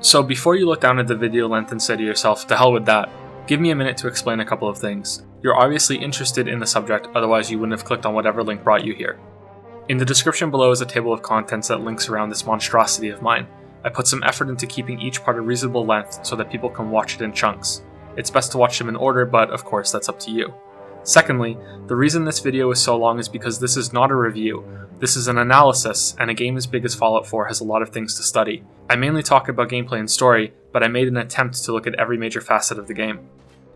So before you look down at the video length and say to yourself, "To hell with that," give me a minute to explain a couple of things. You're obviously interested in the subject, otherwise you wouldn't have clicked on whatever link brought you here. In the description below is a table of contents that links around this monstrosity of mine. I put some effort into keeping each part a reasonable length so that people can watch it in chunks. It's best to watch them in order, but of course that's up to you. Secondly, the reason this video is so long is because this is not a review. This is an analysis, and a game as big as Fallout 4 has a lot of things to study. I mainly talk about gameplay and story, but I made an attempt to look at every major facet of the game.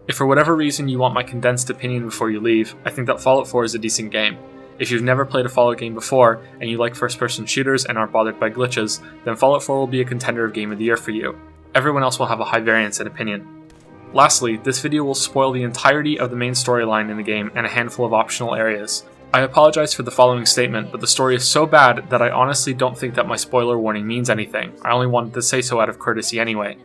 If for whatever reason you want my condensed opinion before you leave, I think that Fallout 4 is a decent game. If you've never played a Fallout game before, and you like first-person shooters and aren't bothered by glitches, then Fallout 4 will be a contender of Game of the Year for you. Everyone else will have a high variance in opinion. Lastly, this video will spoil the entirety of the main storyline in the game and a handful of optional areas. I apologize for the following statement, but the story is so bad that I honestly don't think that my spoiler warning means anything. I only wanted to say so out of courtesy anyway.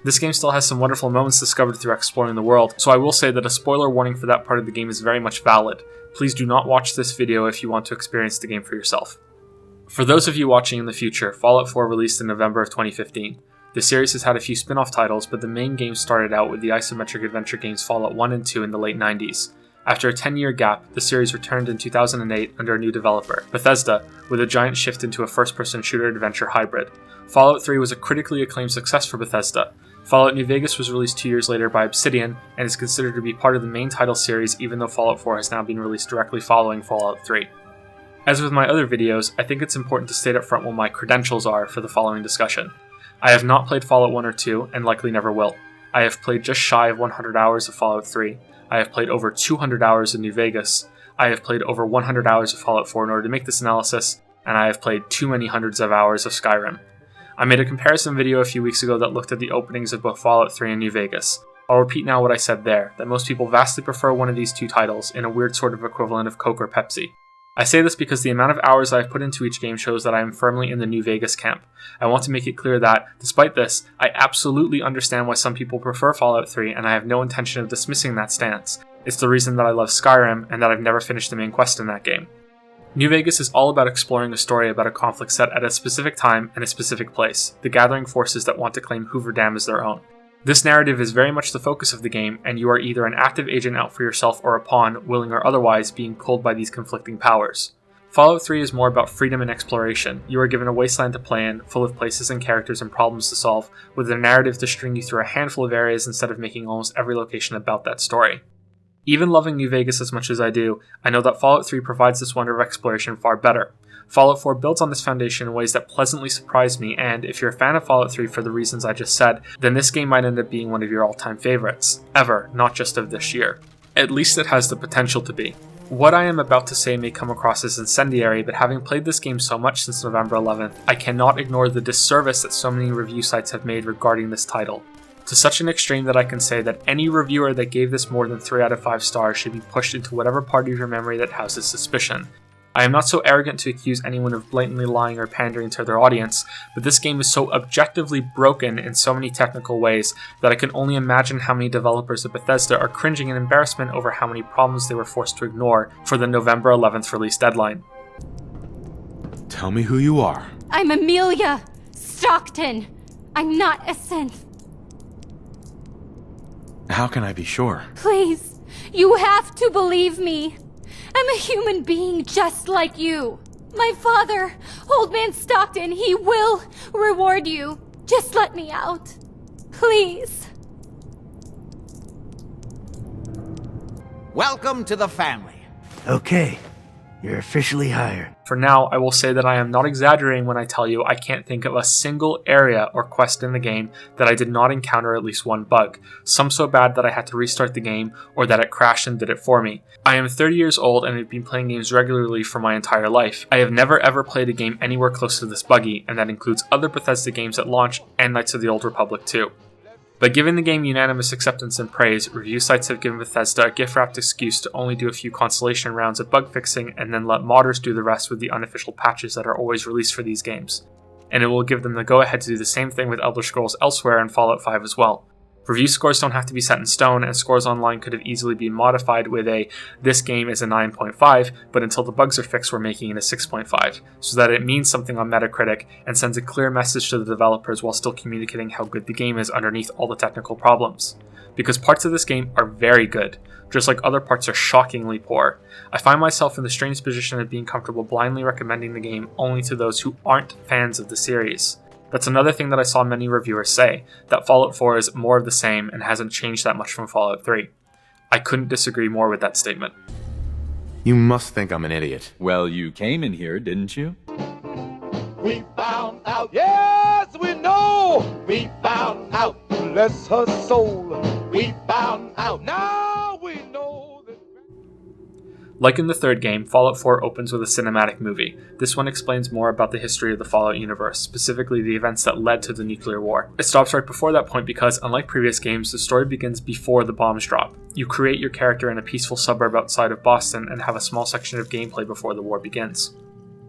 This game still has some wonderful moments discovered through exploring the world, so I will say that a spoiler warning for that part of the game is very much valid. Please do not watch this video if you want to experience the game for yourself. For those of you watching in the future, Fallout 4 released in November of 2015. The series has had a few spin-off titles, but the main game started out with the isometric adventure games Fallout 1 and 2 in the late 90s. After a 10-year gap, the series returned in 2008 under a new developer, Bethesda, with a giant shift into a first-person shooter-adventure hybrid. Fallout 3 was a critically acclaimed success for Bethesda. Fallout New Vegas was released 2 years later by Obsidian, and is considered to be part of the main title series even though Fallout 4 has now been released directly following Fallout 3. As with my other videos, I think it's important to state up front what my credentials are for the following discussion. I have not played Fallout 1 or 2, and likely never will. I have played just shy of 100 hours of Fallout 3. I have played over 200 hours in New Vegas. I have played over 100 hours of Fallout 4 in order to make this analysis, and I have played too many hundreds of hours of Skyrim. I made a comparison video a few weeks ago that looked at the openings of both Fallout 3 and New Vegas. I'll repeat now what I said there, that most people vastly prefer one of these two titles in a weird sort of equivalent of Coke or Pepsi. I say this because the amount of hours I have put into each game shows that I am firmly in the New Vegas camp. I want to make it clear that, despite this, I absolutely understand why some people prefer Fallout 3, and I have no intention of dismissing that stance. It's the reason that I love Skyrim, and that I've never finished the main quest in that game. New Vegas is all about exploring a story about a conflict set at a specific time and a specific place, the gathering forces that want to claim Hoover Dam as their own. This narrative is very much the focus of the game, and you are either an active agent out for yourself or a pawn, willing or otherwise, being pulled by these conflicting powers. Fallout 3 is more about freedom and exploration. You are given a wasteland to play in, full of places and characters and problems to solve, with a narrative to string you through a handful of areas instead of making almost every location about that story. Even loving New Vegas as much as I do, I know that Fallout 3 provides this wonder of exploration far better. Fallout 4 builds on this foundation in ways that pleasantly surprised me, and if you're a fan of Fallout 3 for the reasons I just said, then this game might end up being one of your all-time favorites. Ever, not just of this year. At least it has the potential to be. What I am about to say may come across as incendiary, but having played this game so much since November 11th, I cannot ignore the disservice that so many review sites have made regarding this title. To such an extreme that I can say that any reviewer that gave this more than 3 out of 5 stars should be pushed into whatever part of your memory that houses suspicion. I am not so arrogant to accuse anyone of blatantly lying or pandering to their audience, but this game is so objectively broken in so many technical ways that I can only imagine how many developers of Bethesda are cringing in embarrassment over how many problems they were forced to ignore for the November 11th release deadline. Tell me who you are. I'm Amelia Stockton. I'm not a synth. How can I be sure? Please, you have to believe me. I'm a human being just like you. My father, Old Man Stockton, he will reward you. Just let me out. Please. Welcome to the family. Okay, you're officially hired. For now, I will say that I am not exaggerating when I tell you I can't think of a single area or quest in the game that I did not encounter at least one bug, some so bad that I had to restart the game or that it crashed and did it for me. I am 30 years old and have been playing games regularly for my entire life. I have never ever played a game anywhere close to this buggy, and that includes other Bethesda games at launch and Knights of the Old Republic too. But given the game unanimous acceptance and praise, review sites have given Bethesda a gift-wrapped excuse to only do a few consolation rounds of bug fixing and then let modders do the rest with the unofficial patches that are always released for these games. And it will give them the go-ahead to do the same thing with Elder Scrolls Elsewhere and Fallout 5 as well. Review scores don't have to be set in stone, and scores online could have easily been modified with a "this game is a 9.5, but until the bugs are fixed we're making it a 6.5, so that it means something on Metacritic and sends a clear message to the developers while still communicating how good the game is underneath all the technical problems. Because parts of this game are very good, just like other parts are shockingly poor. I find myself in the strange position of being comfortable blindly recommending the game only to those who aren't fans of the series. That's another thing that I saw many reviewers say, that Fallout 4 is more of the same and hasn't changed that much from Fallout 3. I couldn't disagree more with that statement. You must think I'm an idiot. Well, you came in here, didn't you? We found out, yes, we know. We found out, bless her soul. We found out, now we know that. Like in the third game, Fallout 4 opens with a cinematic movie. This one explains more about the history of the Fallout universe, specifically the events that led to the nuclear war. It stops right before that point because, unlike previous games, the story begins before the bombs drop. You create your character in a peaceful suburb outside of Boston and have a small section of gameplay before the war begins.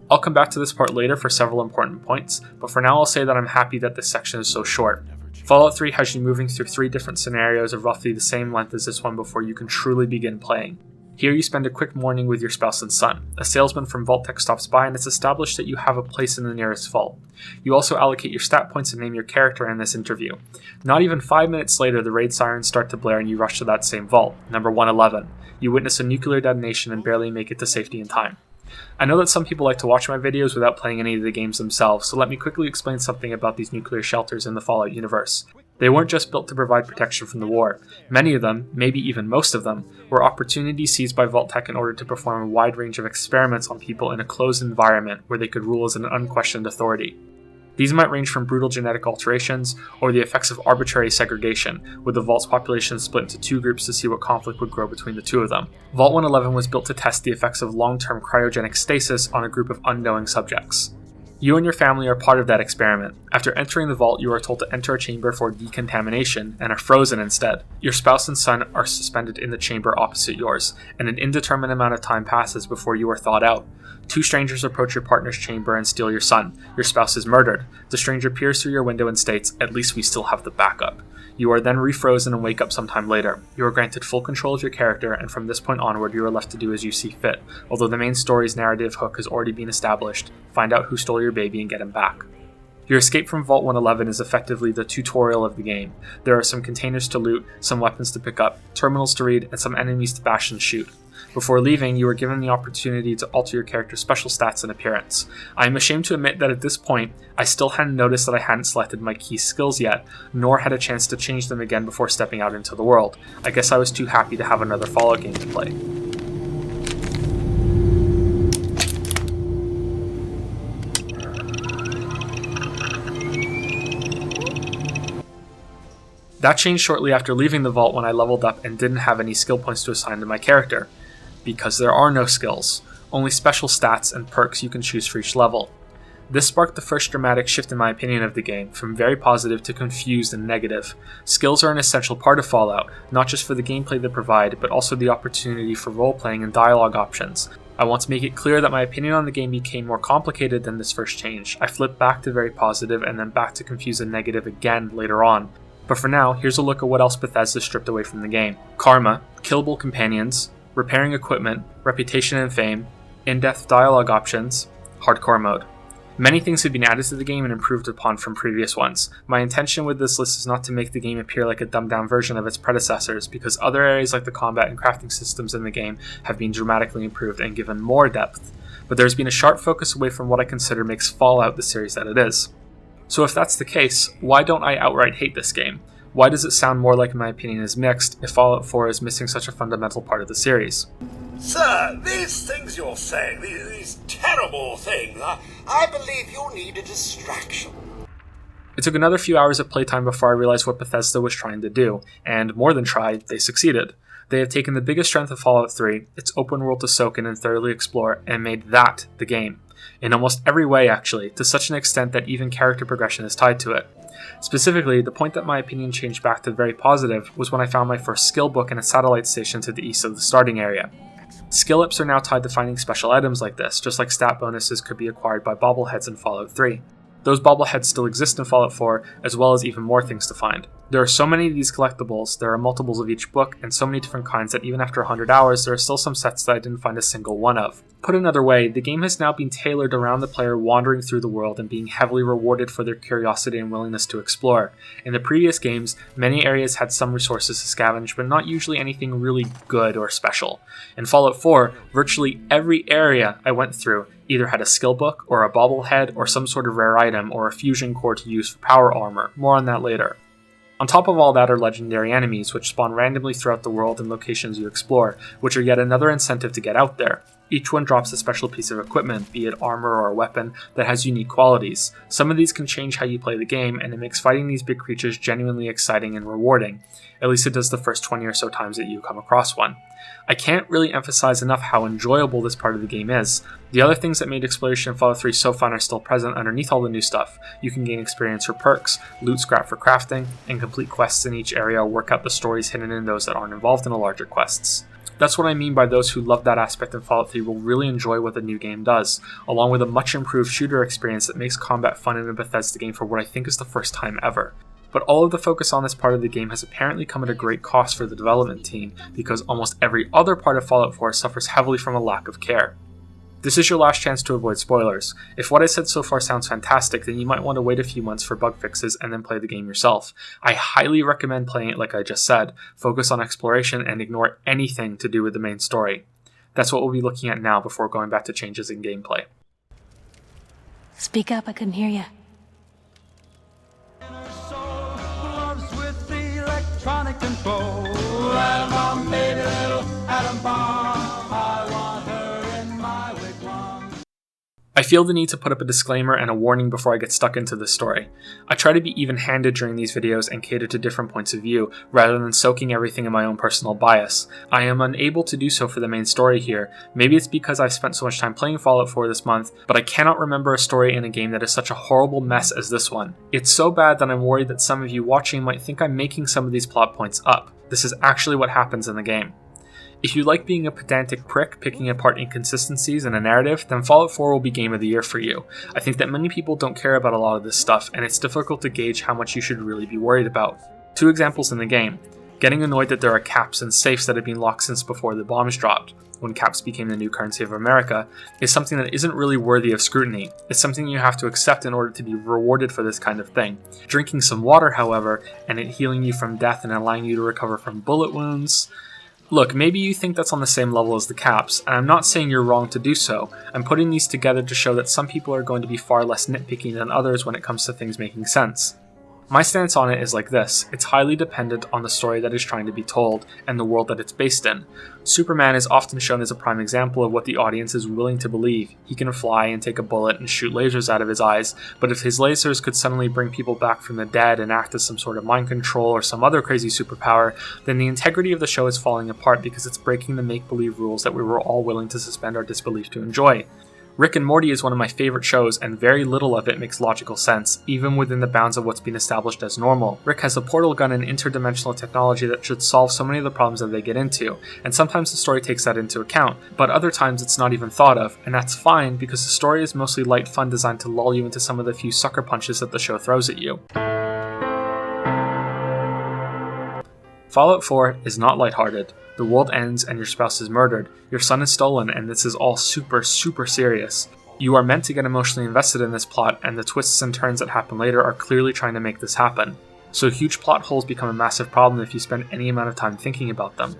I'll come back to this part later for several important points, but for now I'll say that I'm happy that this section is so short. Fallout 3 has you moving through 3 different scenarios of roughly the same length as this one before you can truly begin playing. Here you spend a quick morning with your spouse and son. A salesman from Vault-Tec stops by and it's established that you have a place in the nearest vault. You also allocate your stat points and name your character in this interview. Not even 5 minutes later, the raid sirens start to blare and you rush to that same vault, number 111. You witness a nuclear detonation and barely make it to safety in time. I know that some people like to watch my videos without playing any of the games themselves, so let me quickly explain something about these nuclear shelters in the Fallout universe. They weren't just built to provide protection from the war. Many of them, maybe even most of them, were opportunities seized by Vault-Tec in order to perform a wide range of experiments on people in a closed environment where they could rule as an unquestioned authority. These might range from brutal genetic alterations or the effects of arbitrary segregation, with the Vault's population split into 2 groups to see what conflict would grow between the 2 of them. Vault 111 was built to test the effects of long-term cryogenic stasis on a group of unknowing subjects. You and your family are part of that experiment. After entering the vault, you are told to enter a chamber for decontamination and are frozen instead. Your spouse and son are suspended in the chamber opposite yours, and an indeterminate amount of time passes before you are thawed out. 2 strangers approach your partner's chamber and steal your son. Your spouse is murdered. The stranger peers through your window and states, "At least we still have the backup." You are then refrozen and wake up sometime later. You are granted full control of your character, and from this point onward you are left to do as you see fit, although the main story's narrative hook has already been established. Find out who stole your baby and get him back. Your escape from Vault 111 is effectively the tutorial of the game. There are some containers to loot, some weapons to pick up, terminals to read, and some enemies to bash and shoot. Before leaving, you are given the opportunity to alter your character's special stats and appearance. I am ashamed to admit that at this point, I still hadn't noticed that I hadn't selected my key skills yet, nor had a chance to change them again before stepping out into the world. I guess I was too happy to have another Fallout game to play. That changed shortly after leaving the vault when I leveled up and didn't have any skill points to assign to my character. Because there are no skills, only special stats and perks you can choose for each level. This sparked the first dramatic shift in my opinion of the game, from very positive to confused and negative. Skills are an essential part of Fallout, not just for the gameplay they provide, but also the opportunity for role-playing and dialogue options. I want to make it clear that my opinion on the game became more complicated than this first change. I flipped back to very positive and then back to confused and negative again later on. But for now, here's a look at what else Bethesda stripped away from the game. Karma, killable companions, repairing equipment, reputation and fame, in-depth dialogue options, hardcore mode. Many things have been added to the game and improved upon from previous ones. My intention with this list is not to make the game appear like a dumbed-down version of its predecessors, because other areas like the combat and crafting systems in the game have been dramatically improved and given more depth. But there's been a sharp focus away from what I consider makes Fallout the series that it is. So if that's the case, why don't I outright hate this game? Why does it sound more like my opinion is mixed if Fallout 4 is missing such a fundamental part of the series? Sir, these things you're saying, these terrible things, I believe you need a distraction. It took another few hours of playtime before I realized what Bethesda was trying to do, and more than try, they succeeded. They have taken the biggest strength of Fallout 3, its open world to soak in and thoroughly explore, and made that the game. In almost every way, actually, to such an extent that even character progression is tied to it. Specifically, the point that my opinion changed back to very positive was when I found my first skill book in a satellite station to the east of the starting area. Skill ups are now tied to finding special items like this, just like stat bonuses could be acquired by bobbleheads in Fallout 3. Those bobbleheads still exist in Fallout 4, as well as even more things to find. There are so many of these collectibles, there are multiples of each book, and so many different kinds that even after 100 hours, there are still some sets that I didn't find a single one of. Put another way, the game has now been tailored around the player wandering through the world and being heavily rewarded for their curiosity and willingness to explore. In the previous games, many areas had some resources to scavenge, but not usually anything really good or special. In Fallout 4, virtually every area I went through either had a skill book, or a bobblehead, or some sort of rare item, or a fusion core to use for power armor. More on that later. On top of all that are legendary enemies, which spawn randomly throughout the world and locations you explore, which are yet another incentive to get out there. Each one drops a special piece of equipment, be it armor or a weapon, that has unique qualities. Some of these can change how you play the game, and it makes fighting these big creatures genuinely exciting and rewarding. At least it does the first 20 or so times that you come across one. I can't really emphasize enough how enjoyable this part of the game is. The other things that made exploration in Fallout 3 so fun are still present underneath all the new stuff. You can gain experience for perks, loot scrap for crafting, and complete quests in each area or work out the stories hidden in those that aren't involved in the larger quests. That's what I mean by those who love that aspect in Fallout 3 will really enjoy what the new game does, along with a much improved shooter experience that makes combat fun in a Bethesda game for what I think is the first time ever. But all of the focus on this part of the game has apparently come at a great cost for the development team, because almost every other part of Fallout 4 suffers heavily from a lack of care. This is your last chance to avoid spoilers. If what I said so far sounds fantastic, then you might want to wait a few months for bug fixes and then play the game yourself. I highly recommend playing it like I just said, focus on exploration and ignore anything to do with the main story. That's what we'll be looking at now before going back to changes in gameplay. Speak up, I couldn't hear you. Electronic control. Atom bomb, baby, little atom bomb. I want her in my wigwam. I feel the need to put up a disclaimer and a warning before I get stuck into this story. I try to be even-handed during these videos and cater to different points of view, rather than soaking everything in my own personal bias. I am unable to do so for the main story here. Maybe it's because I've spent so much time playing Fallout 4 this month, but I cannot remember a story in a game that is such a horrible mess as this one. It's so bad that I'm worried that some of you watching might think I'm making some of these plot points up. This is actually what happens in the game. If you like being a pedantic prick picking apart inconsistencies in a narrative, then Fallout 4 will be Game of the Year for you. I think that many people don't care about a lot of this stuff, and it's difficult to gauge how much you should really be worried about. 2 examples in the game. Getting annoyed that there are caps and safes that have been locked since before the bombs dropped, when caps became the new currency of America, is something that isn't really worthy of scrutiny. It's something you have to accept in order to be rewarded for this kind of thing. Drinking some water, however, and it healing you from death and allowing you to recover from bullet wounds. Look, maybe you think that's on the same level as the caps, and I'm not saying you're wrong to do so. I'm putting these together to show that some people are going to be far less nitpicky than others when it comes to things making sense. My stance on it is like this: it's highly dependent on the story that is trying to be told, and the world that it's based in. Superman is often shown as a prime example of what the audience is willing to believe. He can fly and take a bullet and shoot lasers out of his eyes, but if his lasers could suddenly bring people back from the dead and act as some sort of mind control or some other crazy superpower, then the integrity of the show is falling apart because it's breaking the make-believe rules that we were all willing to suspend our disbelief to enjoy. Rick and Morty is one of my favorite shows, and very little of it makes logical sense, even within the bounds of what's been established as normal. Rick has a portal gun and interdimensional technology that should solve so many of the problems that they get into, and sometimes the story takes that into account, but other times it's not even thought of, and that's fine because the story is mostly light fun designed to lull you into some of the few sucker punches that the show throws at you. Fallout 4 is not lighthearted. The world ends and your spouse is murdered, your son is stolen, and this is all super serious. You are meant to get emotionally invested in this plot, and the twists and turns that happen later are clearly trying to make this happen. So huge plot holes become a massive problem if you spend any amount of time thinking about them.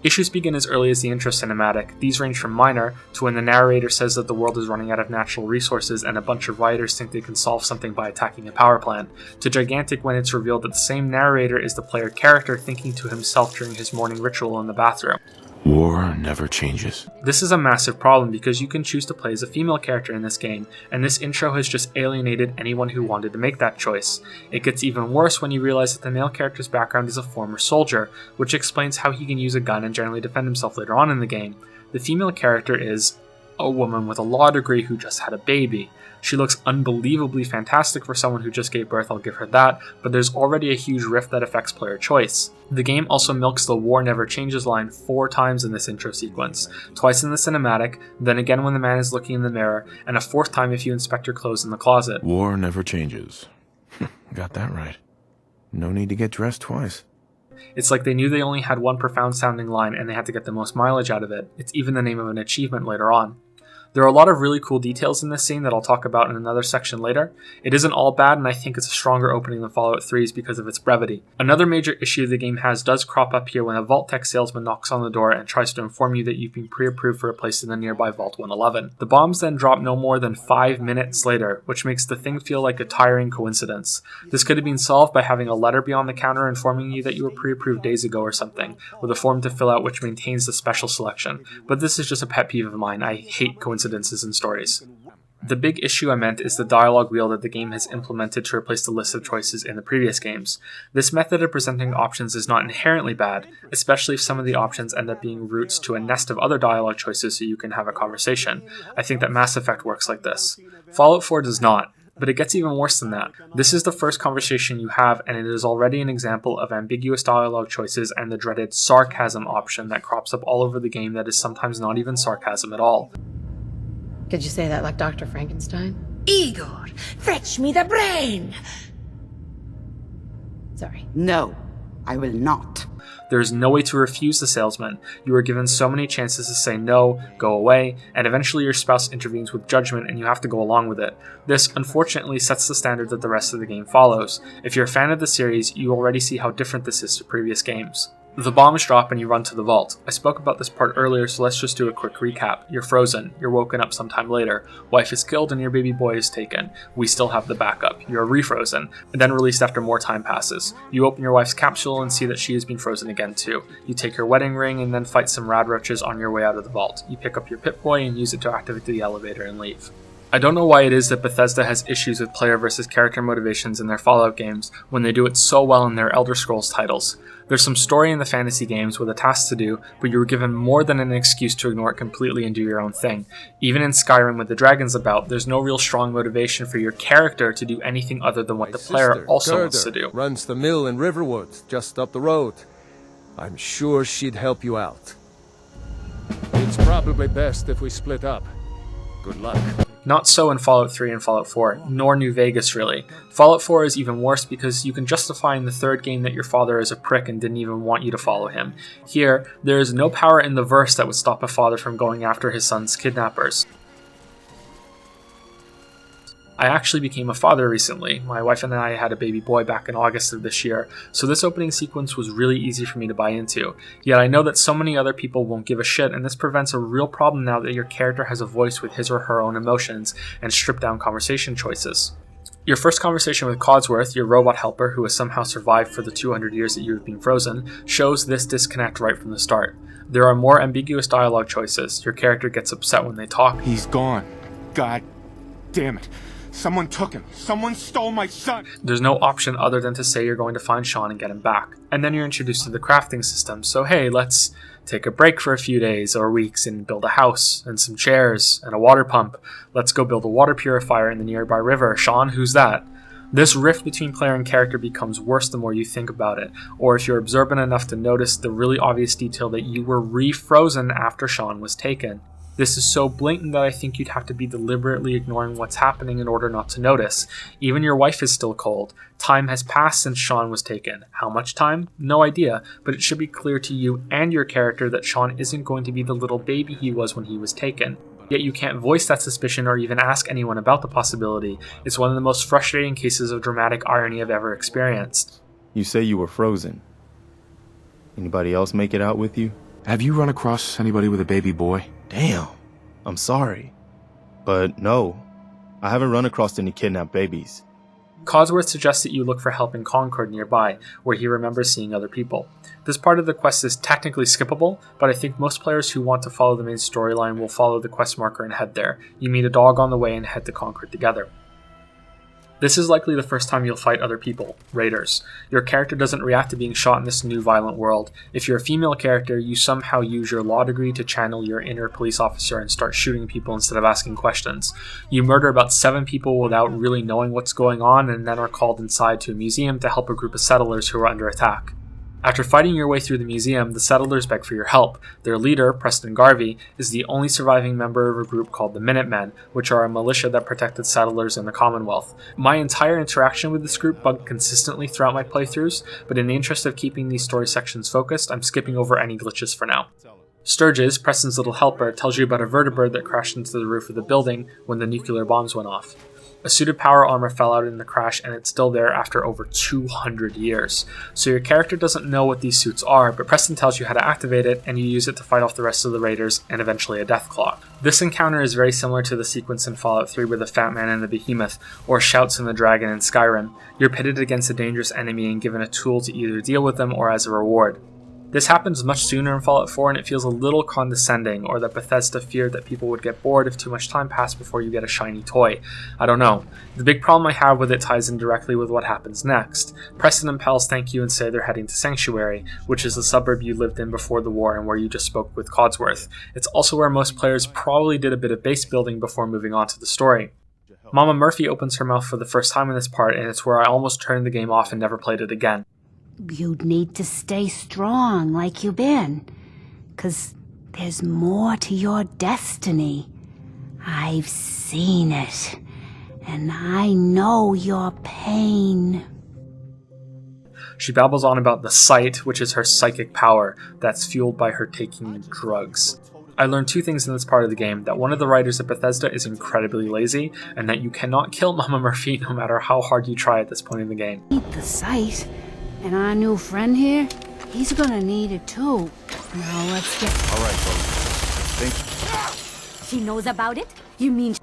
Issues begin as early as the intro cinematic. These range from minor to when the narrator says that the world is running out of natural resources and a bunch of rioters think they can solve something by attacking a power plant, to gigantic when it's revealed that the same narrator is the player character thinking to himself during his morning ritual in the bathroom. War never changes. This is a massive problem because you can choose to play as a female character in this game, and this intro has just alienated anyone who wanted to make that choice. It gets even worse when you realize that the male character's background is a former soldier, which explains how he can use a gun and generally defend himself later on in the game. The female character is a woman with a law degree who just had a baby. She looks unbelievably fantastic for someone who just gave birth, I'll give her that, but there's already a huge rift that affects player choice. The game also milks the "war never changes" line 4 times in this intro sequence, twice in the cinematic, then again when the man is looking in the mirror, and a 4th time if you inspect your clothes in the closet. War never changes. Got that right. No need to get dressed twice. It's like they knew they only had one profound sounding line and they had to get the most mileage out of it. It's even the name of an achievement later on. There are a lot of really cool details in this scene that I'll talk about in another section later. It isn't all bad, and I think it's a stronger opening than Fallout 3's because of its brevity. Another major issue the game has does crop up here when a Vault Tech salesman knocks on the door and tries to inform you that you've been pre-approved for a place in the nearby Vault 111. The bombs then drop no more than 5 minutes later, which makes the thing feel like a tiring coincidence. This could have been solved by having a letter be on the counter informing you that you were pre-approved days ago or something, with a form to fill out which maintains the special selection. But this is just a pet peeve of mine. I hate coincidences in stories. The big issue I meant is the dialogue wheel that the game has implemented to replace the list of choices in the previous games. This method of presenting options is not inherently bad, especially if some of the options end up being routes to a nest of other dialogue choices so you can have a conversation. I think that Mass Effect works like this. Fallout 4 does not, but it gets even worse than that. This is the first conversation you have, and it is already an example of ambiguous dialogue choices and the dreaded sarcasm option that crops up all over the game that is sometimes not even sarcasm at all. Could you say that like Dr. Frankenstein? Igor, fetch me the brain! Sorry. No, I will not. There is no way to refuse the salesman. You are given so many chances to say no, go away, and eventually your spouse intervenes with judgment and you have to go along with it. This, unfortunately, sets the standard that the rest of the game follows. If you're a fan of the series, you already see how different this is to previous games. The bombs drop and you run to the vault. I spoke about this part earlier, so let's just do a quick recap. You're frozen. You're woken up sometime later. Wife is killed and your baby boy is taken. We still have the backup. You're refrozen, and then released after more time passes. You open your wife's capsule and see that she has been frozen again too. You take her wedding ring and then fight some rad roaches on your way out of the vault. You pick up your Pip-Boy and use it to activate the elevator and leave. I don't know why it is that Bethesda has issues with player versus character motivations in their Fallout games when they do it so well in their Elder Scrolls titles. There's some story in the fantasy games with a task to do, but you were given more than an excuse to ignore it completely and do your own thing. Even in Skyrim with the dragons about, there's no real strong motivation for your character to do anything other than what the player also wants to do. Runs the mill in Riverwood, just up the road. I'm sure she'd help you out. It's probably best if we split up. Good luck. Not so in Fallout 3 and Fallout 4, nor New Vegas really. Fallout 4 is even worse because you can justify in the third game that your father is a prick and didn't even want you to follow him. Here, there is no power in the verse that would stop a father from going after his son's kidnappers. I actually became a father recently. My wife and I had a baby boy back in August of this year, so this opening sequence was really easy for me to buy into. Yet I know that so many other people won't give a shit, and this prevents a real problem now that your character has a voice with his or her own emotions and stripped down conversation choices. Your first conversation with Codsworth, your robot helper who has somehow survived for the 200 years that you have been frozen, shows this disconnect right from the start. There are more ambiguous dialogue choices. Your character gets upset when they talk. He's gone. God damn it. Someone took him. Someone stole my son. There's no option other than to say you're going to find Sean and get him back. And then you're introduced to the crafting system. So hey, let's take a break for a few days or weeks and build a house and some chairs and a water pump. Let's go build a water purifier in the nearby river. Sean, who's that? This rift between player and character becomes worse the more you think about it, or if you're observant enough to notice the really obvious detail that you were refrozen after Sean was taken. This is so blatant that I think you'd have to be deliberately ignoring what's happening in order not to notice. Even your wife is still cold. Time has passed since Sean was taken. How much time? No idea, but it should be clear to you and your character that Sean isn't going to be the little baby he was when he was taken. Yet you can't voice that suspicion or even ask anyone about the possibility. It's one of the most frustrating cases of dramatic irony I've ever experienced. You say you were frozen. Anybody else make it out with you? Have you run across anybody with a baby boy? Damn, I'm sorry. But no, I haven't run across any kidnapped babies. Codsworth suggests that you look for help in Concord nearby, where he remembers seeing other people. This part of the quest is technically skippable, but I think most players who want to follow the main storyline will follow the quest marker and head there. You meet a dog on the way and head to Concord together. This is likely the first time you'll fight other people, raiders. Your character doesn't react to being shot in this new violent world. If you're a female character, you somehow use your law degree to channel your inner police officer and start shooting people instead of asking questions. You murder about 7 people without really knowing what's going on and then are called inside to a museum to help a group of settlers who are under attack. After fighting your way through the museum, the settlers beg for your help. Their leader, Preston Garvey, is the only surviving member of a group called the Minutemen, which are a militia that protected settlers in the Commonwealth. My entire interaction with this group bugged consistently throughout my playthroughs, but in the interest of keeping these story sections focused, I'm skipping over any glitches for now. Sturges, Preston's little helper, tells you about a vertebrate that crashed into the roof of the building when the nuclear bombs went off. A suit of power armor fell out in the crash and it's still there after over 200 years. So your character doesn't know what these suits are, but Preston tells you how to activate it and you use it to fight off the rest of the raiders and eventually a Deathclaw. This encounter is very similar to the sequence in Fallout 3 with the Fat Man and the Behemoth, or Shouts and the Dragon in Skyrim. You're pitted against a dangerous enemy and given a tool to either deal with them or as a reward. This happens much sooner in Fallout 4 and it feels a little condescending, or that Bethesda feared that people would get bored if too much time passed before you get a shiny toy. I don't know. The big problem I have with it ties in directly with what happens next. Preston and Pals thank you and say they're heading to Sanctuary, which is the suburb you lived in before the war and where you just spoke with Codsworth. It's also where most players probably did a bit of base building before moving on to the story. Mama Murphy opens her mouth for the first time in this part, and it's where I almost turned the game off and never played it again. You'd need to stay strong like you've been, 'cause there's more to your destiny. I've seen it, and I know your pain. She babbles on about the sight, which is her psychic power that's fueled by her taking drugs. I learned two things in this part of the game: that one of the writers at Bethesda is incredibly lazy, and that you cannot kill Mama Murphy no matter how hard you try at this point in the game. The sight, and our new friend here, he's gonna need it too. Now let's get... Alright, folks. Thank She knows about it? You mean...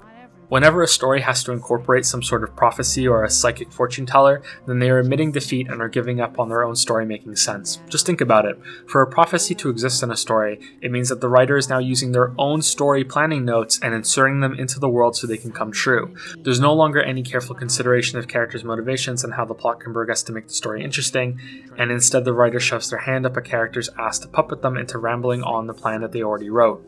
Whenever a story has to incorporate some sort of prophecy or a psychic fortune teller, then they are admitting defeat and are giving up on their own story making sense. Just think about it. For a prophecy to exist in a story, it means that the writer is now using their own story planning notes and inserting them into the world so they can come true. There's no longer any careful consideration of characters' motivations and how the plot can progress to make the story interesting, and instead the writer shoves their hand up a character's ass to puppet them into rambling on the plan that they already wrote.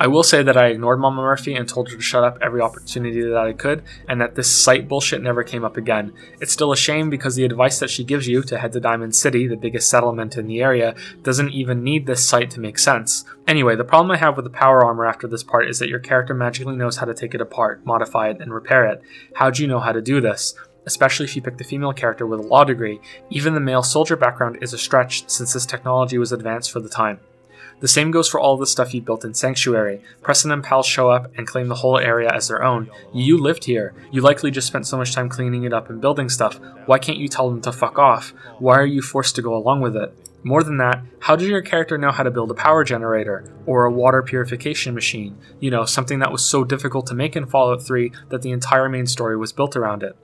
I will say that I ignored Mama Murphy and told her to shut up every opportunity that I could, and that this sight bullshit never came up again. It's still a shame because the advice that she gives you to head to Diamond City, the biggest settlement in the area, doesn't even need this sight to make sense. Anyway, the problem I have with the power armor after this part is that your character magically knows how to take it apart, modify it, and repair it. How do you know how to do this? Especially if you pick the female character with a law degree. Even the male soldier background is a stretch since this technology was advanced for the time. The same goes for all the stuff you built in Sanctuary. Preston and Pals show up and claim the whole area as their own. You lived here. You likely just spent so much time cleaning it up and building stuff. Why can't you tell them to fuck off? Why are you forced to go along with it? More than that, how does your character know how to build a power generator or a water purification machine? You know, something that was so difficult to make in Fallout 3 that the entire main story was built around it.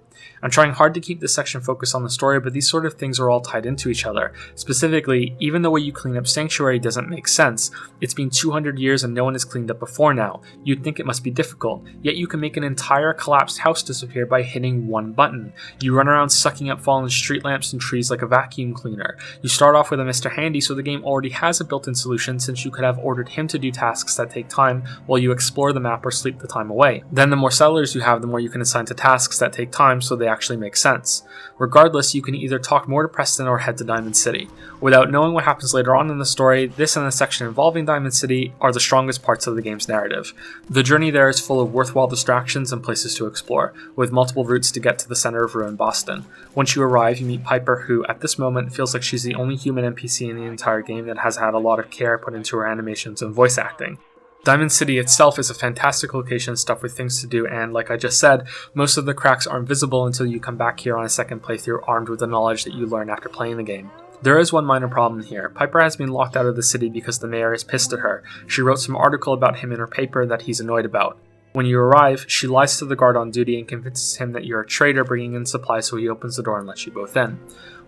I'm trying hard to keep this section focused on the story, but these sort of things are all tied into each other. Specifically, even the way you clean up Sanctuary doesn't make sense. It's been 200 years and no one has cleaned up before now. You'd think it must be difficult, yet you can make an entire collapsed house disappear by hitting one button. You run around sucking up fallen street lamps and trees like a vacuum cleaner. You start off with a Mr. Handy, so the game already has a built-in solution since you could have ordered him to do tasks that take time while you explore the map or sleep the time away. Then the more settlers you have, the more you can assign to tasks that take time so they actually make sense. Regardless, you can either talk more to Preston or head to Diamond City. Without knowing what happens later on in the story, this and the section involving Diamond City are the strongest parts of the game's narrative. The journey there is full of worthwhile distractions and places to explore, with multiple routes to get to the center of ruined Boston. Once you arrive, you meet Piper, who at this moment feels like she's the only human NPC in the entire game that has had a lot of care put into her animations and voice acting. Diamond City itself is a fantastic location stuffed with things to do, and like I just said, most of the cracks aren't visible until you come back here on a second playthrough armed with the knowledge that you learn after playing the game. There is one minor problem here. Piper has been locked out of the city because the mayor is pissed at her. She wrote some article about him in her paper that he's annoyed about. When you arrive, she lies to the guard on duty and convinces him that you're a traitor bringing in supplies, so he opens the door and lets you both in.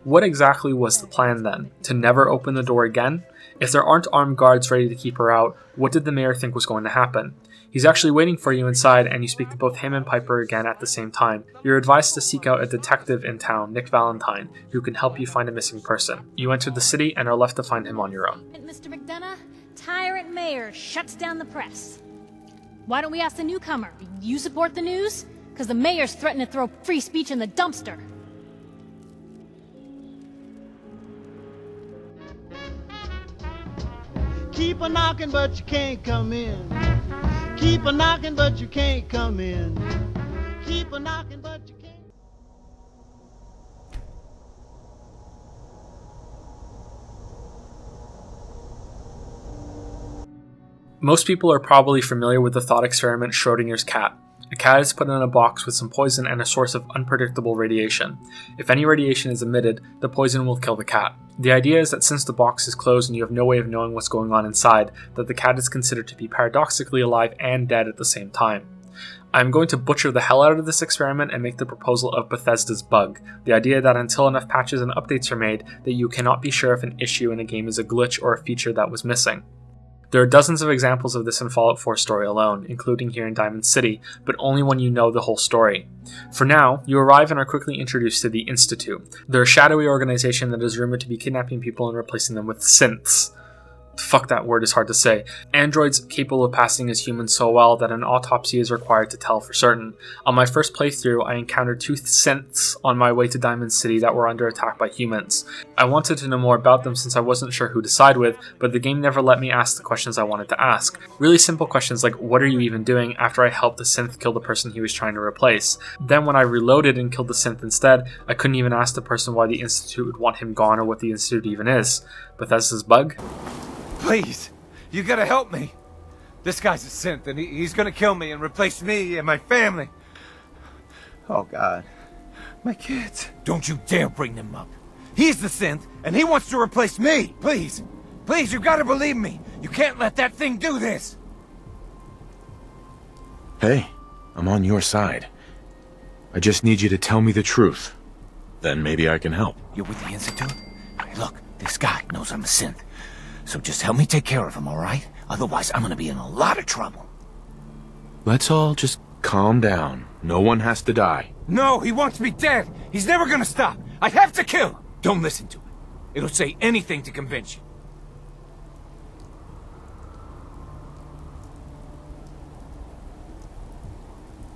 What exactly was the plan then? To never open the door again? If there aren't armed guards ready to keep her out, what did the mayor think was going to happen? He's actually waiting for you inside, and you speak to both him and Piper again at the same time. You're advised to seek out a detective in town, Nick Valentine, who can help you find a missing person. You enter the city and are left to find him on your own. Mr. McDonough, tyrant mayor shuts down the press. Why don't we ask the newcomer? You support the news? Because the mayor's threatened to throw free speech in the dumpster. Keep a knocking, but you can't come in. Keep a knocking, but you can't come in. Keep a knocking, but you can't. Most people are probably familiar with the thought experiment Schrodinger's cat. A cat is put in a box with some poison and a source of unpredictable radiation. If any radiation is emitted, the poison will kill the cat. The idea is that since the box is closed and you have no way of knowing what's going on inside, that the cat is considered to be paradoxically alive and dead at the same time. I'm going to butcher the hell out of this experiment and make the proposal of Bethesda's bug, the idea that until enough patches and updates are made, that you cannot be sure if an issue in a game is a glitch or a feature that was missing. There are dozens of examples of this in Fallout 4 story alone, including here in Diamond City, but only when you know the whole story. For now, you arrive and are quickly introduced to the Institute. They're a shadowy organization that is rumored to be kidnapping people and replacing them with synths. Fuck, that word is hard to say. Androids capable of passing as humans so well that an autopsy is required to tell for certain. On my first playthrough, I encountered 2 synths on my way to Diamond City that were under attack by humans. I wanted to know more about them since I wasn't sure who to side with, but the game never let me ask the questions I wanted to ask. Really simple questions like, what are you even doing, after I helped the synth kill the person he was trying to replace. Then when I reloaded and killed the synth instead, I couldn't even ask the person why the Institute would want him gone or what the Institute even is. Bethesda's bug? Please, you gotta help me. This guy's a synth, and he's gonna kill me and replace me and my family. Oh, God. My kids. Don't you dare bring them up. He's the synth, and he wants to replace me. Please. Please, you gotta believe me. You can't let that thing do this. Hey, I'm on your side. I just need you to tell me the truth. Then maybe I can help. You're with the Institute? Look, this guy knows I'm a synth. So just help me take care of him, all right? Otherwise, I'm gonna be in a lot of trouble. Let's all just calm down. No one has to die. No, he wants me dead. He's never gonna stop. I have to kill him. Don't listen to it. It'll say anything to convince you.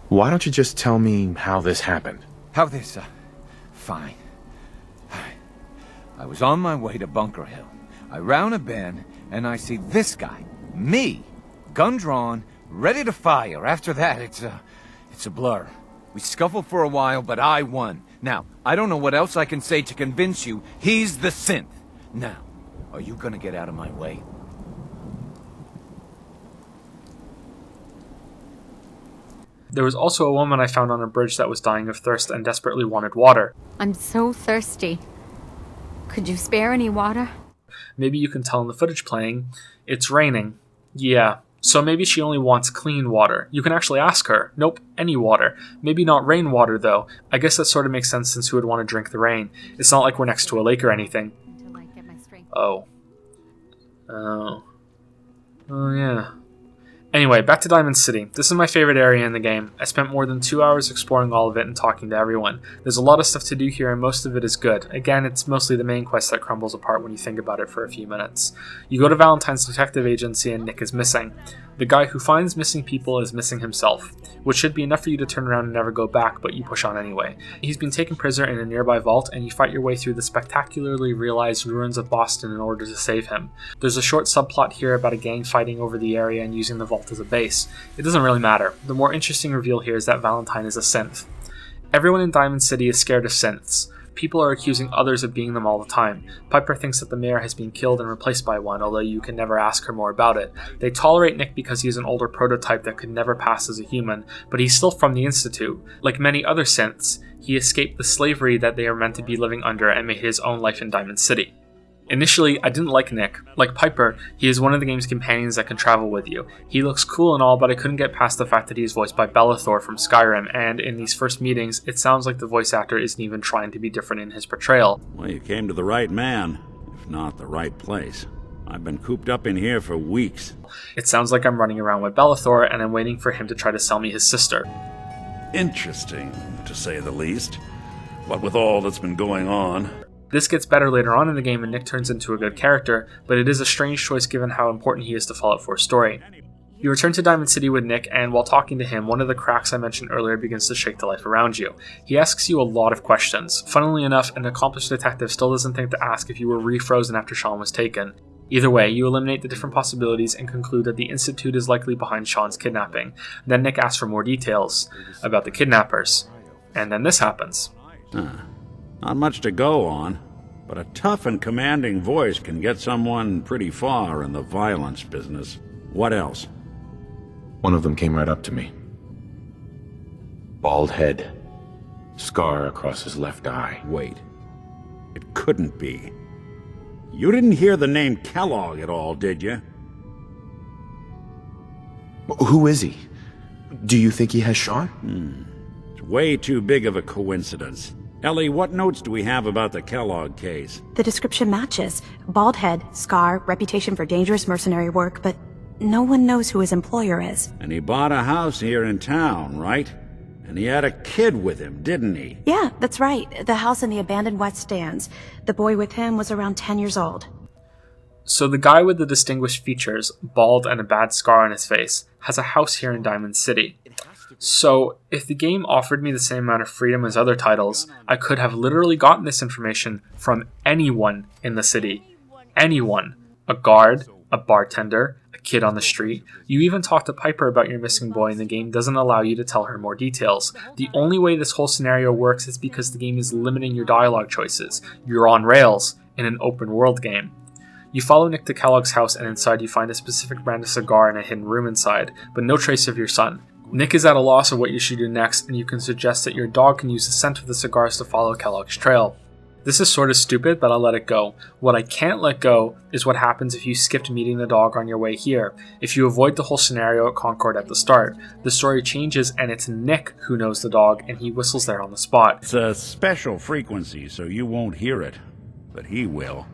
Why don't you just tell me how this happened? How this, fine. I was on my way to Bunker Hill. I round a bend, and I see this guy, me, gun drawn, ready to fire. After that, it's a blur. We scuffled for a while, but I won. Now, I don't know what else I can say to convince you he's the synth. Now, are you gonna get out of my way? There was also a woman I found on a bridge that was dying of thirst and desperately wanted water. I'm so thirsty. Could you spare any water? Maybe you can tell in the footage playing, it's raining. Yeah, so maybe she only wants clean water. You can actually ask her. Nope, any water. Maybe not rainwater though. I guess that sort of makes sense since who would want to drink the rain? It's not like we're next to a lake or anything. Oh. Oh yeah. Anyway, back to Diamond City. This is my favorite area in the game. I spent more than 2 hours exploring all of it and talking to everyone. There's a lot of stuff to do here and most of it is good. Again, it's mostly the main quest that crumbles apart when you think about it for a few minutes. You go to Valentine's detective agency and Nick is missing. The guy who finds missing people is missing himself, which should be enough for you to turn around and never go back, but you push on anyway. He's been taken prisoner in a nearby vault, and you fight your way through the spectacularly realized ruins of Boston in order to save him. There's a short subplot here about a gang fighting over the area and using the vault as a base. It doesn't really matter. The more interesting reveal here is that Valentine is a synth. Everyone in Diamond City is scared of synths. People are accusing others of being them all the time. Piper thinks that the mayor has been killed and replaced by one, although you can never ask her more about it. They tolerate Nick because he's an older prototype that could never pass as a human, but he's still from the Institute. Like many other synths, he escaped the slavery that they are meant to be living under and made his own life in Diamond City. Initially, I didn't like Nick. Like Piper, he is one of the game's companions that can travel with you. He looks cool and all, but I couldn't get past the fact that he is voiced by Bellathor from Skyrim, and in these first meetings, it sounds like the voice actor isn't even trying to be different in his portrayal. Well, you came to the right man, if not the right place. I've been cooped up in here for weeks. It sounds like I'm running around with Bellathor, and I'm waiting for him to try to sell me his sister. Interesting, to say the least. What with all that's been going on. This gets better later on in the game and Nick turns into a good character, but it is a strange choice given how important he is to Fallout 4's story. You return to Diamond City with Nick, and while talking to him, one of the cracks I mentioned earlier begins to shake the life around you. He asks you a lot of questions. Funnily enough, an accomplished detective still doesn't think to ask if you were refrozen after Sean was taken. Either way, you eliminate the different possibilities and conclude that the Institute is likely behind Sean's kidnapping. Then Nick asks for more details about the kidnappers. And then this happens. Not much to go on, but a tough and commanding voice can get someone pretty far in the violence business. What else? One of them came right up to me. Bald head. Scar across his left eye. Wait. It couldn't be. You didn't hear the name Kellogg at all, did you? Who is he? Do you think he has Sean? It's way too big of a coincidence. Ellie, what notes do we have about the Kellogg case? The description matches. Bald head, scar, reputation for dangerous mercenary work, but no one knows who his employer is. And he bought a house here in town, right? And he had a kid with him, didn't he? Yeah, that's right. The house in the abandoned West Stands. The boy with him was around 10 years old. So the guy with the distinguished features, bald and a bad scar on his face, has a house here in Diamond City. So if the game offered me the same amount of freedom as other titles, I could have literally gotten this information from anyone in the city. Anyone. A guard, a bartender, a kid on the street. You even talk to Piper about your missing boy, and the game doesn't allow you to tell her more details. The only way this whole scenario works is because the game is limiting your dialogue choices. You're on rails in an open world game. You follow Nick to Kellogg's house, and inside you find a specific brand of cigar in a hidden room inside, but no trace of your son. Nick is at a loss of what you should do next, and you can suggest that your dog can use the scent of the cigars to follow Kellogg's trail. This is sort of stupid, but I'll let it go. What I can't let go is what happens if you skipped meeting the dog on your way here. If you avoid the whole scenario at Concord at the start, the story changes and it's Nick who knows the dog, and he whistles there on the spot. It's a special frequency, so you won't hear it, but he will.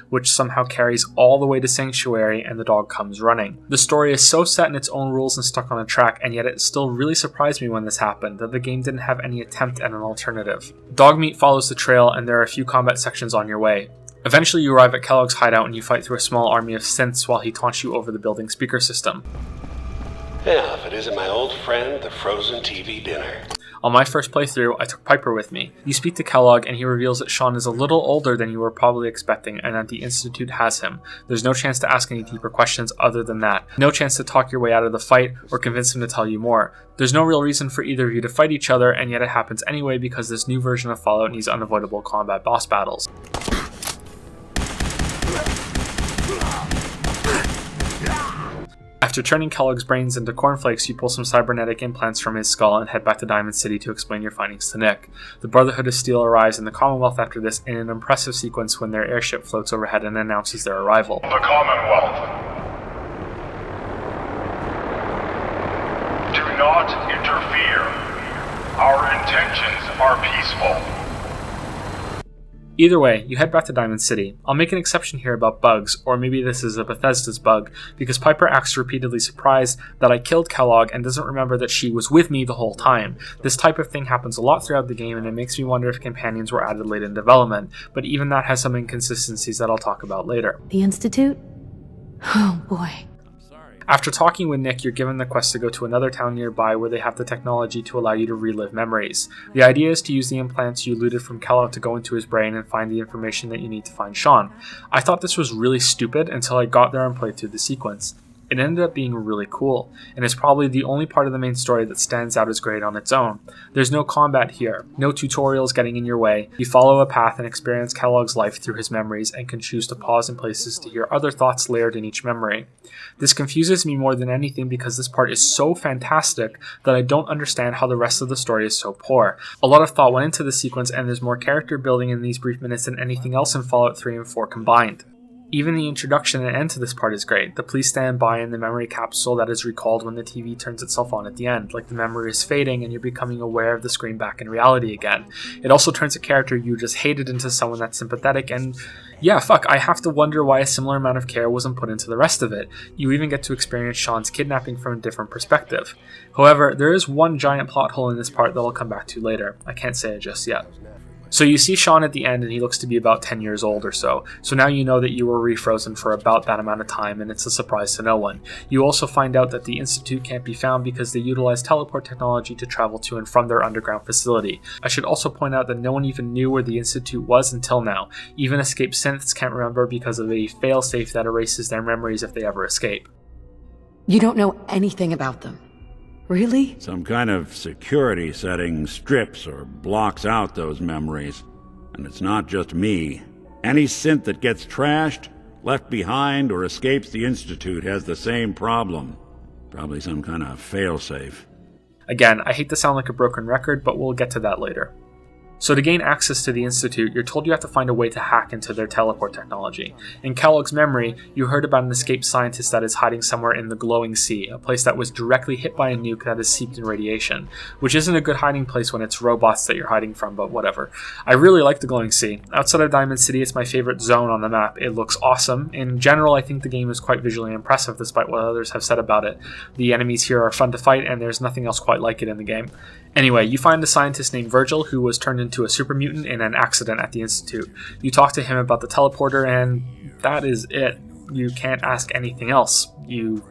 Which somehow carries all the way to Sanctuary, and the dog comes running. The story is so set in its own rules and stuck on a track, and yet it still really surprised me when this happened, that the game didn't have any attempt at an alternative. Dogmeat follows the trail, and there are a few combat sections on your way. Eventually you arrive at Kellogg's hideout and you fight through a small army of synths while he taunts you over the building speaker system. Yeah, if it isn't my old friend, the frozen TV dinner. On my first playthrough, I took Piper with me. You speak to Kellogg and he reveals that Sean is a little older than you were probably expecting and that the Institute has him. There's no chance to ask any deeper questions other than that. No chance to talk your way out of the fight or convince him to tell you more. There's no real reason for either of you to fight each other, and yet it happens anyway because this new version of Fallout needs unavoidable combat boss battles. After turning Kellogg's brains into cornflakes, you pull some cybernetic implants from his skull and head back to Diamond City to explain your findings to Nick. The Brotherhood of Steel arrives in the Commonwealth after this in an impressive sequence when their airship floats overhead and announces their arrival. The Commonwealth. Do not interfere. Our intentions are peaceful. Either way, you head back to Diamond City. I'll make an exception here about bugs, or maybe this is a Bethesda's bug, because Piper acts repeatedly surprised that I killed Kellogg and doesn't remember that she was with me the whole time. This type of thing happens a lot throughout the game, and it makes me wonder if companions were added late in development, but even that has some inconsistencies that I'll talk about later. The Institute? Oh boy. After talking with Nick, you're given the quest to go to another town nearby where they have the technology to allow you to relive memories. The idea is to use the implants you looted from Kellogg to go into his brain and find the information that you need to find Sean. I thought this was really stupid until I got there and played through the sequence. It ended up being really cool, and is probably the only part of the main story that stands out as great on its own. There's no combat here, no tutorials getting in your way. You follow a path and experience Kellogg's life through his memories and can choose to pause in places to hear other thoughts layered in each memory. This confuses me more than anything because this part is so fantastic that I don't understand how the rest of the story is so poor. A lot of thought went into the sequence, and there's more character building in these brief minutes than anything else in Fallout 3 and 4 combined. Even the introduction and end to this part is great. The police stand by in the memory capsule that is recalled when the TV turns itself on at the end, like the memory is fading and you're becoming aware of the screen back in reality again. It also turns a character you just hated into someone that's sympathetic, and yeah, I have to wonder why a similar amount of care wasn't put into the rest of it. You even get to experience Sean's kidnapping from a different perspective. However, there is one giant plot hole in this part that I'll come back to later. I can't say it just yet. So you see Sean at the end and he looks to be about 10 years old or so. So now you know that you were refrozen for about that amount of time, and it's a surprise to no one. You also find out that the Institute can't be found because they utilize teleport technology to travel to and from their underground facility. I should also point out that no one even knew where the Institute was until now. Even escaped synths can't remember because of a failsafe that erases their memories if they ever escape. You don't know anything about them. Really? Some kind of security setting strips or blocks out those memories. And it's not just me. Any synth that gets trashed, left behind, or escapes the Institute has the same problem. Probably some kind of failsafe. Again, I hate to sound like a broken record, but we'll get to that later. So to gain access to the Institute, you're told you have to find a way to hack into their teleport technology. In Kellogg's memory, you heard about an escaped scientist that is hiding somewhere in the Glowing Sea, a place that was directly hit by a nuke that is seeped in radiation, which isn't a good hiding place when it's robots that you're hiding from, but whatever. I really like the Glowing Sea. Outside of Diamond City, it's my favorite zone on the map. It looks awesome. In general, I think the game is quite visually impressive despite what others have said about it. The enemies here are fun to fight, and there's nothing else quite like it in the game. Anyway, you find a scientist named Virgil who was turned into a super mutant in an accident at the Institute. You talk to him about the teleporter, and that is it. You can't ask anything else. You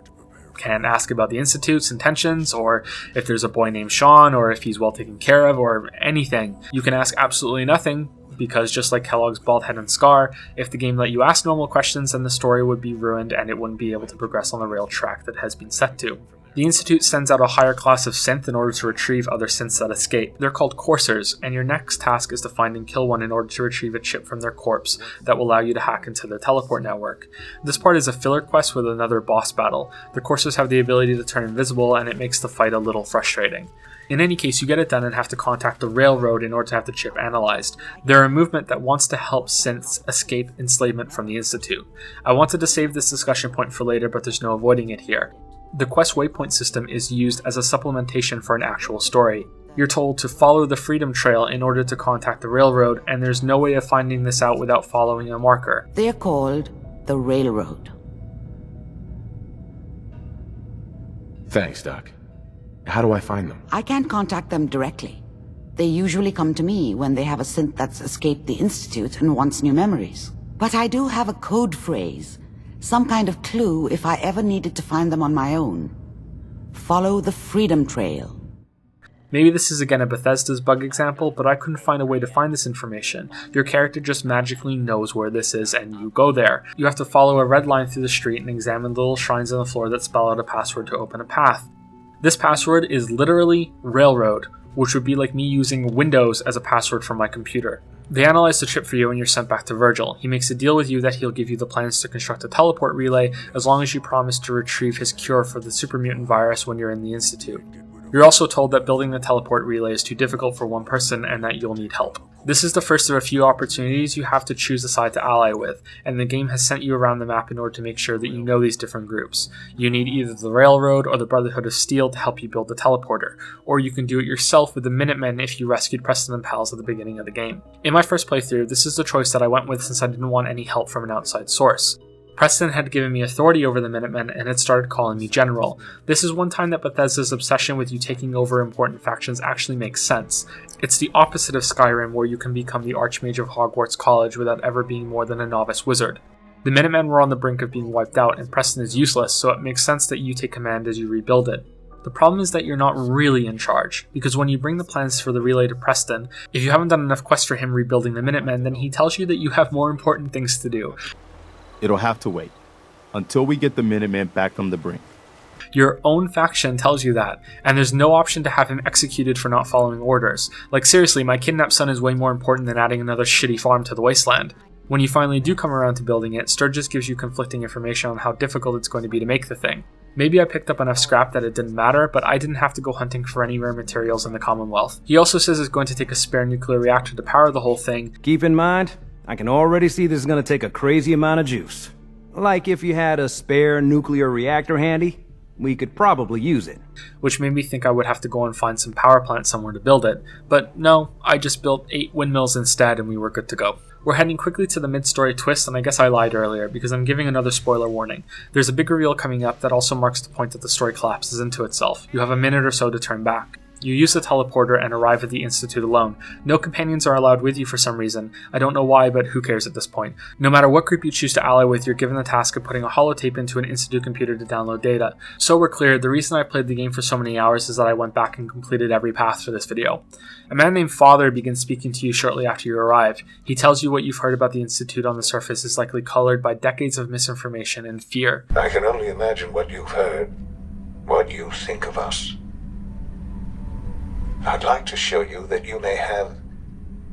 can ask about the Institute's intentions, or if there's a boy named Sean, or if he's well taken care of, or anything. You can ask absolutely nothing, because just like Kellogg's bald head and scar, if the game let you ask normal questions, then the story would be ruined and it wouldn't be able to progress on the rail track that has been set to. The Institute sends out a higher class of synth in order to retrieve other synths that escape. They're called coursers, and your next task is to find and kill one in order to retrieve a chip from their corpse that will allow you to hack into their teleport network. This part is a filler quest with another boss battle. The coursers have the ability to turn invisible, and it makes the fight a little frustrating. In any case, you get it done and have to contact the Railroad in order to have the chip analyzed. They're a movement that wants to help synths escape enslavement from the Institute. I wanted to save this discussion point for later, but there's no avoiding it here. The quest waypoint system is used as a supplementation for an actual story. You're told to follow the Freedom Trail in order to contact the Railroad, and there's no way of finding this out without following a marker. They are called the Railroad. Thanks, Doc. How do I find them? I can't contact them directly. They usually come to me when they have a synth that's escaped the Institute and wants new memories. But I do have a code phrase. Some kind of clue if I ever needed to find them on my own. Follow the Freedom Trail. Maybe this is again a Bethesda's bug example, but I couldn't find a way to find this information. Your character just magically knows where this is and you go there. You have to follow a red line through the street and examine the little shrines on the floor that spell out a password to open a path. This password is literally Railroad, which would be like me using Windows as a password for my computer. They analyze the chip for you and you're sent back to Virgil. He makes a deal with you that he'll give you the plans to construct a teleport relay as long as you promise to retrieve his cure for the super mutant virus when you're in the Institute. You're also told that building the teleport relay is too difficult for one person and that you'll need help. This is the first of a few opportunities you have to choose a side to ally with, and the game has sent you around the map in order to make sure that you know these different groups. You need either the Railroad or the Brotherhood of Steel to help you build the teleporter, or you can do it yourself with the Minutemen if you rescued Preston and pals at the beginning of the game. In my first playthrough, this is the choice that I went with since I didn't want any help from an outside source. Preston had given me authority over the Minutemen and had started calling me General. This is one time that Bethesda's obsession with you taking over important factions actually makes sense. It's the opposite of Skyrim, where you can become the Archmage of Hogwarts College without ever being more than a novice wizard. The Minutemen were on the brink of being wiped out, and Preston is useless, so it makes sense that you take command as you rebuild it. The problem is that you're not really in charge, because when you bring the plans for the relay to Preston, if you haven't done enough quests for him rebuilding the Minutemen, then he tells you that you have more important things to do. It'll have to wait until we get the Minutemen back from the brink. Your own faction tells you that, and there's no option to have him executed for not following orders. Like seriously, my kidnapped son is way more important than adding another shitty farm to the wasteland. When you finally do come around to building it, Sturgis gives you conflicting information on how difficult it's going to be to make the thing. Maybe I picked up enough scrap that it didn't matter, but I didn't have to go hunting for any rare materials in the Commonwealth. He also says it's going to take a spare nuclear reactor to power the whole thing. Keep in mind, I can already see this is going to take a crazy amount of juice. Like if you had a spare nuclear reactor handy, we could probably use it. Which made me think I would have to go and find some power plant somewhere to build it. But no, I just built 8 windmills instead and we were good to go. We're heading quickly to the mid-story twist, and I guess I lied earlier because I'm giving another spoiler warning. There's a big reveal coming up that also marks the point that the story collapses into itself. You have a minute or so to turn back. You use the teleporter and arrive at the Institute alone. No companions are allowed with you for some reason. I don't know why, but who cares at this point. No matter what group you choose to ally with, you're given the task of putting a holotape into an Institute computer to download data. So we're clear, the reason I played the game for so many hours is that I went back and completed every path for this video. A man named Father begins speaking to you shortly after you arrive. He tells you what you've heard about the Institute on the surface is likely colored by decades of misinformation and fear. I can only imagine what you've heard, what you think of us. I'd like to show you that you may have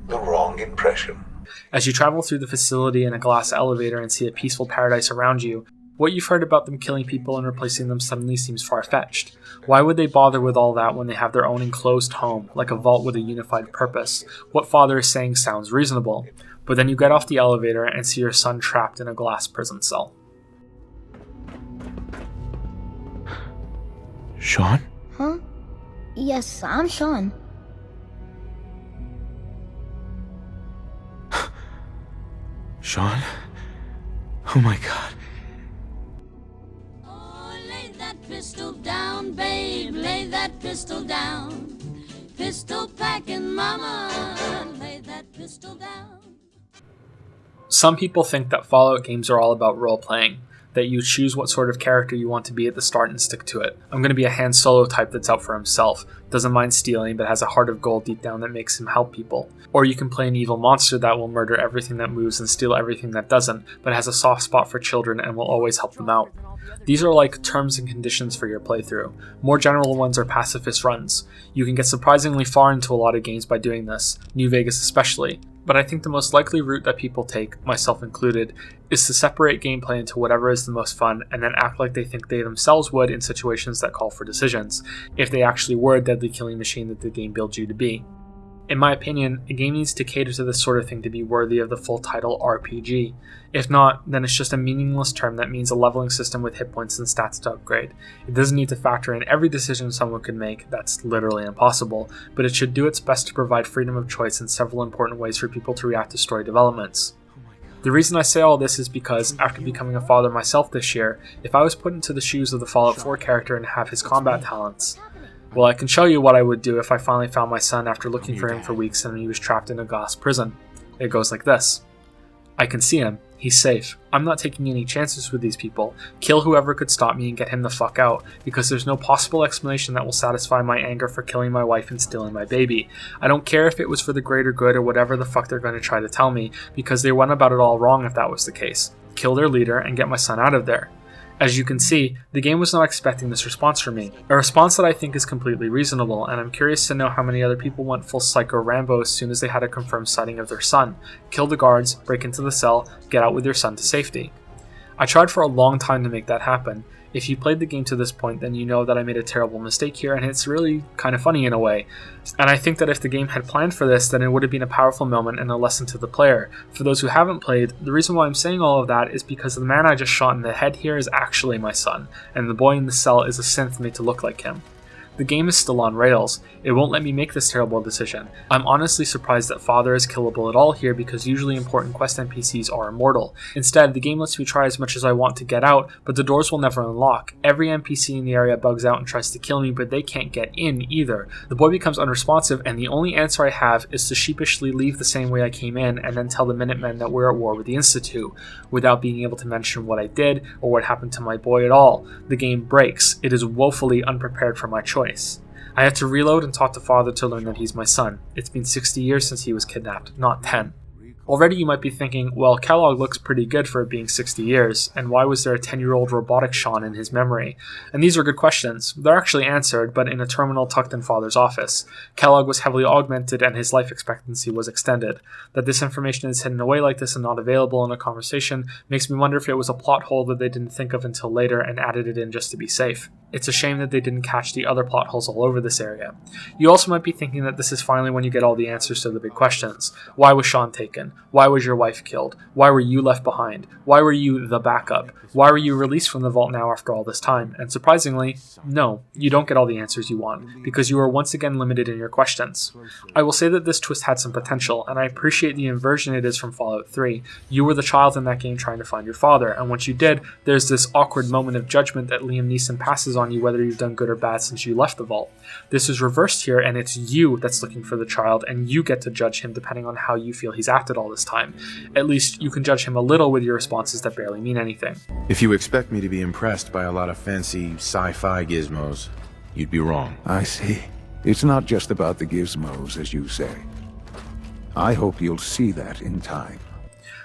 the wrong impression. As you travel through the facility in a glass elevator and see a peaceful paradise around you, what you've heard about them killing people and replacing them suddenly seems far-fetched. Why would they bother with all that when they have their own enclosed home, like a vault with a unified purpose? What Father is saying sounds reasonable. But then you get off the elevator and see your son trapped in a glass prison cell. Sean? Huh? Yes, I'm Sean. Sean? Oh my god. Oh, lay that pistol down, babe, lay that pistol down. Pistol packing mama, lay that pistol down. Some people think that Fallout games are all about role-playing, that you choose what sort of character you want to be at the start and stick to it. I'm going to be a Han Solo type that's out for himself, doesn't mind stealing but has a heart of gold deep down that makes him help people. Or you can play an evil monster that will murder everything that moves and steal everything that doesn't, but has a soft spot for children and will always help them out. These are like terms and conditions for your playthrough. More general ones are pacifist runs. You can get surprisingly far into a lot of games by doing this, New Vegas especially. But I think the most likely route that people take, myself included, is to separate gameplay into whatever is the most fun and then act like they think they themselves would in situations that call for decisions, if they actually were a deadly killing machine that the game builds you to be. In my opinion, a game needs to cater to this sort of thing to be worthy of the full title RPG. If not, then it's just a meaningless term that means a leveling system with hit points and stats to upgrade. It doesn't need to factor in every decision someone could make, that's literally impossible, but it should do its best to provide freedom of choice in several important ways for people to react to story developments. The reason I say all this is because, after becoming a father myself this year, if I was put into the shoes of the Fallout 4 character and have his combat talents, well, I can show you what I would do if I finally found my son after looking for him for weeks and he was trapped in a glass prison. It goes like this. I can see him. He's safe. I'm not taking any chances with these people. Kill whoever could stop me and get him the fuck out, because there's no possible explanation that will satisfy my anger for killing my wife and stealing my baby. I don't care if it was for the greater good or whatever the fuck they're going to try to tell me, because they went about it all wrong if that was the case. Kill their leader and get my son out of there. As you can see, the game was not expecting this response from me. A response that I think is completely reasonable, and I'm curious to know how many other people went full Psycho Rambo as soon as they had a confirmed sighting of their son. Kill the guards, break into the cell, get out with your son to safety. I tried for a long time to make that happen. If you played the game to this point, then you know that I made a terrible mistake here, and it's really kind of funny in a way. And I think that if the game had planned for this, then it would have been a powerful moment and a lesson to the player. For those who haven't played, the reason why I'm saying all of that is because the man I just shot in the head here is actually my son, and the boy in the cell is a synth made to look like him. The game is still on rails. It won't let me make this terrible decision. I'm honestly surprised that Father is killable at all here, because usually important quest NPCs are immortal. Instead, the game lets me try as much as I want to get out, but the doors will never unlock. Every NPC in the area bugs out and tries to kill me, but they can't get in either. The boy becomes unresponsive, and the only answer I have is to sheepishly leave the same way I came in and then tell the Minutemen that we're at war with the Institute, without being able to mention what I did or what happened to my boy at all. The game breaks. It is woefully unprepared for my choice. I had to reload and talk to Father to learn that he's my son. It's been 60 years since he was kidnapped, not 10. Already you might be thinking, well, Kellogg looks pretty good for it being 60 years, and why was there a 10-year-old robotic Sean in his memory? And these are good questions. They're actually answered, but in a terminal tucked in Father's office. Kellogg was heavily augmented and his life expectancy was extended. That this information is hidden away like this and not available in a conversation makes me wonder if it was a plot hole that they didn't think of until later and added it in just to be safe. It's a shame that they didn't catch the other plot holes all over this area. You also might be thinking that this is finally when you get all the answers to the big questions. Why was Sean taken? Why was your wife killed? Why were you left behind? Why were you the backup? Why were you released from the vault now after all this time? And surprisingly, no, you don't get all the answers you want, because you are once again limited in your questions. I will say that this twist had some potential, and I appreciate the inversion it is from Fallout 3. You were the child in that game trying to find your father, and once you did, there's this awkward moment of judgment that Liam Neeson passes on you whether you've done good or bad since you left the vault. This is reversed here, and it's you that's looking for the child, and you get to judge him depending on how you feel he's acted all this time. At least you can judge him a little with your responses that barely mean anything. If you expect me to be impressed by a lot of fancy sci-fi gizmos, you'd be wrong. I see. It's not just about the gizmos, as you say. I hope you'll see that in time.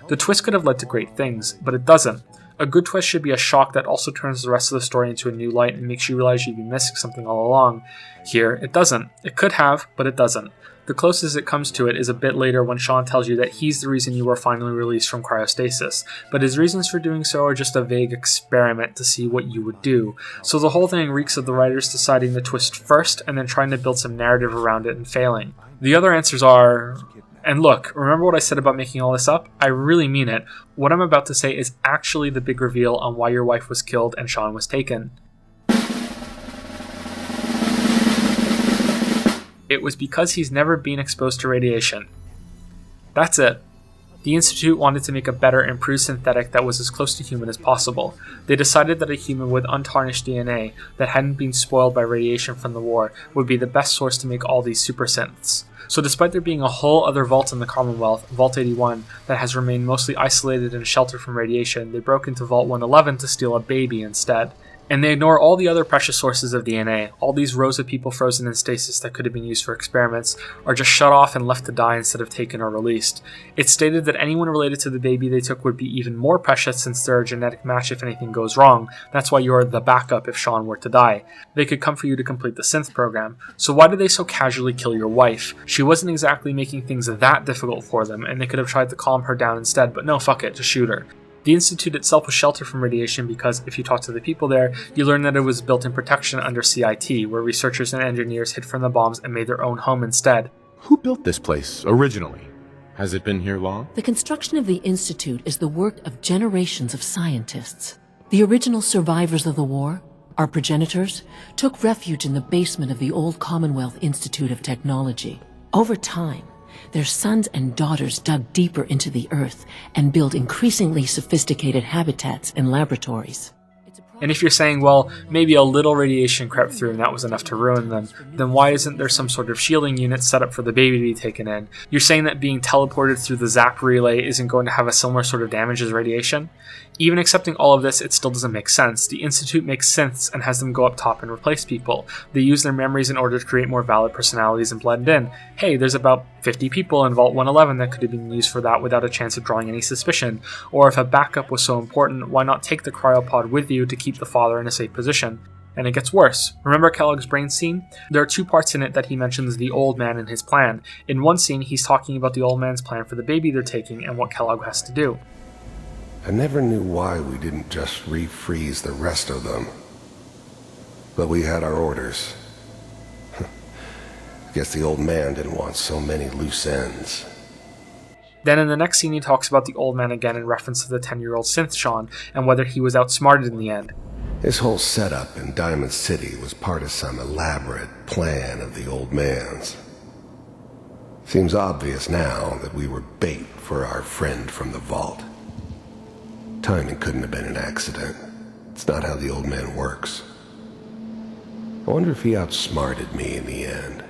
The twist could have led to great things, but it doesn't. A good twist should be a shock that also turns the rest of the story into a new light and makes you realize you've been missing something all along. Here, it doesn't. It could have, but it doesn't. The closest it comes to it is a bit later when Sean tells you that he's the reason you were finally released from cryostasis, but his reasons for doing so are just a vague experiment to see what you would do. So the whole thing reeks of the writers deciding the twist first and then trying to build some narrative around it and failing. The other answers are... And look, remember what I said about making all this up? I really mean it. What I'm about to say is actually the big reveal on why your wife was killed and Sean was taken. It was because he's never been exposed to radiation. That's it. The Institute wanted to make a better, improved synthetic that was as close to human as possible. They decided that a human with untarnished DNA that hadn't been spoiled by radiation from the war would be the best source to make all these super synths. So despite there being a whole other vault in the Commonwealth, Vault 81, that has remained mostly isolated and sheltered from radiation, they broke into Vault 111 to steal a baby instead. And they ignore all the other precious sources of DNA. All these rows of people frozen in stasis that could have been used for experiments are just shut off and left to die instead of taken or released. It's stated that anyone related to the baby they took would be even more precious since they're a genetic match if anything goes wrong. That's why you're the backup if Sean were to die. They could come for you to complete the synth program. So why did they so casually kill your wife? She wasn't exactly making things that difficult for them, and they could have tried to calm her down instead, but no, fuck it, just shoot her. The Institute itself was sheltered from radiation because, if you talk to the people there, you learn that it was built in protection under CIT, where researchers and engineers hid from the bombs and made their own home instead. Who built this place, originally? Has it been here long? The construction of the Institute is the work of generations of scientists. The original survivors of the war, our progenitors, took refuge in the basement of the old Commonwealth Institute of Technology. Over time, their sons and daughters dug deeper into the earth and built increasingly sophisticated habitats and laboratories. And if you're saying, well, maybe a little radiation crept through and that was enough to ruin them, then why isn't there some sort of shielding unit set up for the baby to be taken in? You're saying that being teleported through the zap relay isn't going to have a similar sort of damage as radiation? Even accepting all of this, it still doesn't make sense. The Institute makes synths and has them go up top and replace people. They use their memories in order to create more valid personalities and blend in. Hey, there's about 50 people in Vault 111 that could have been used for that without a chance of drawing any suspicion. Or if a backup was so important, why not take the cryopod with you to keep the father in a safe position? And it gets worse. Remember Kellogg's brain scene? There are two parts in it that he mentions the old man and his plan. In one scene, he's talking about the old man's plan for the baby they're taking and what Kellogg has to do. I never knew why we didn't just refreeze the rest of them. But we had our orders. Guess the old man didn't want so many loose ends. Then in the next scene he talks about the old man again in reference to the 10-year-old synth Sean and whether he was outsmarted in the end. This whole setup in Diamond City was part of some elaborate plan of the old man's. Seems obvious now that we were bait for our friend from the vault. Timing couldn't have been an accident. It's not how the old man works. I wonder if he outsmarted me in the end.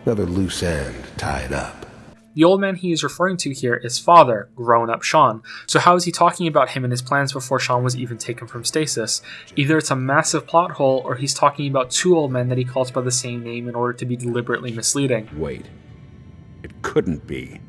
Another loose end tied up. The old man he is referring to here is father, grown-up Sean. So how is he talking about him and his plans before Sean was even taken from stasis? Either it's a massive plot hole, or he's talking about two old men that he calls by the same name in order to be deliberately misleading. Wait. It couldn't be.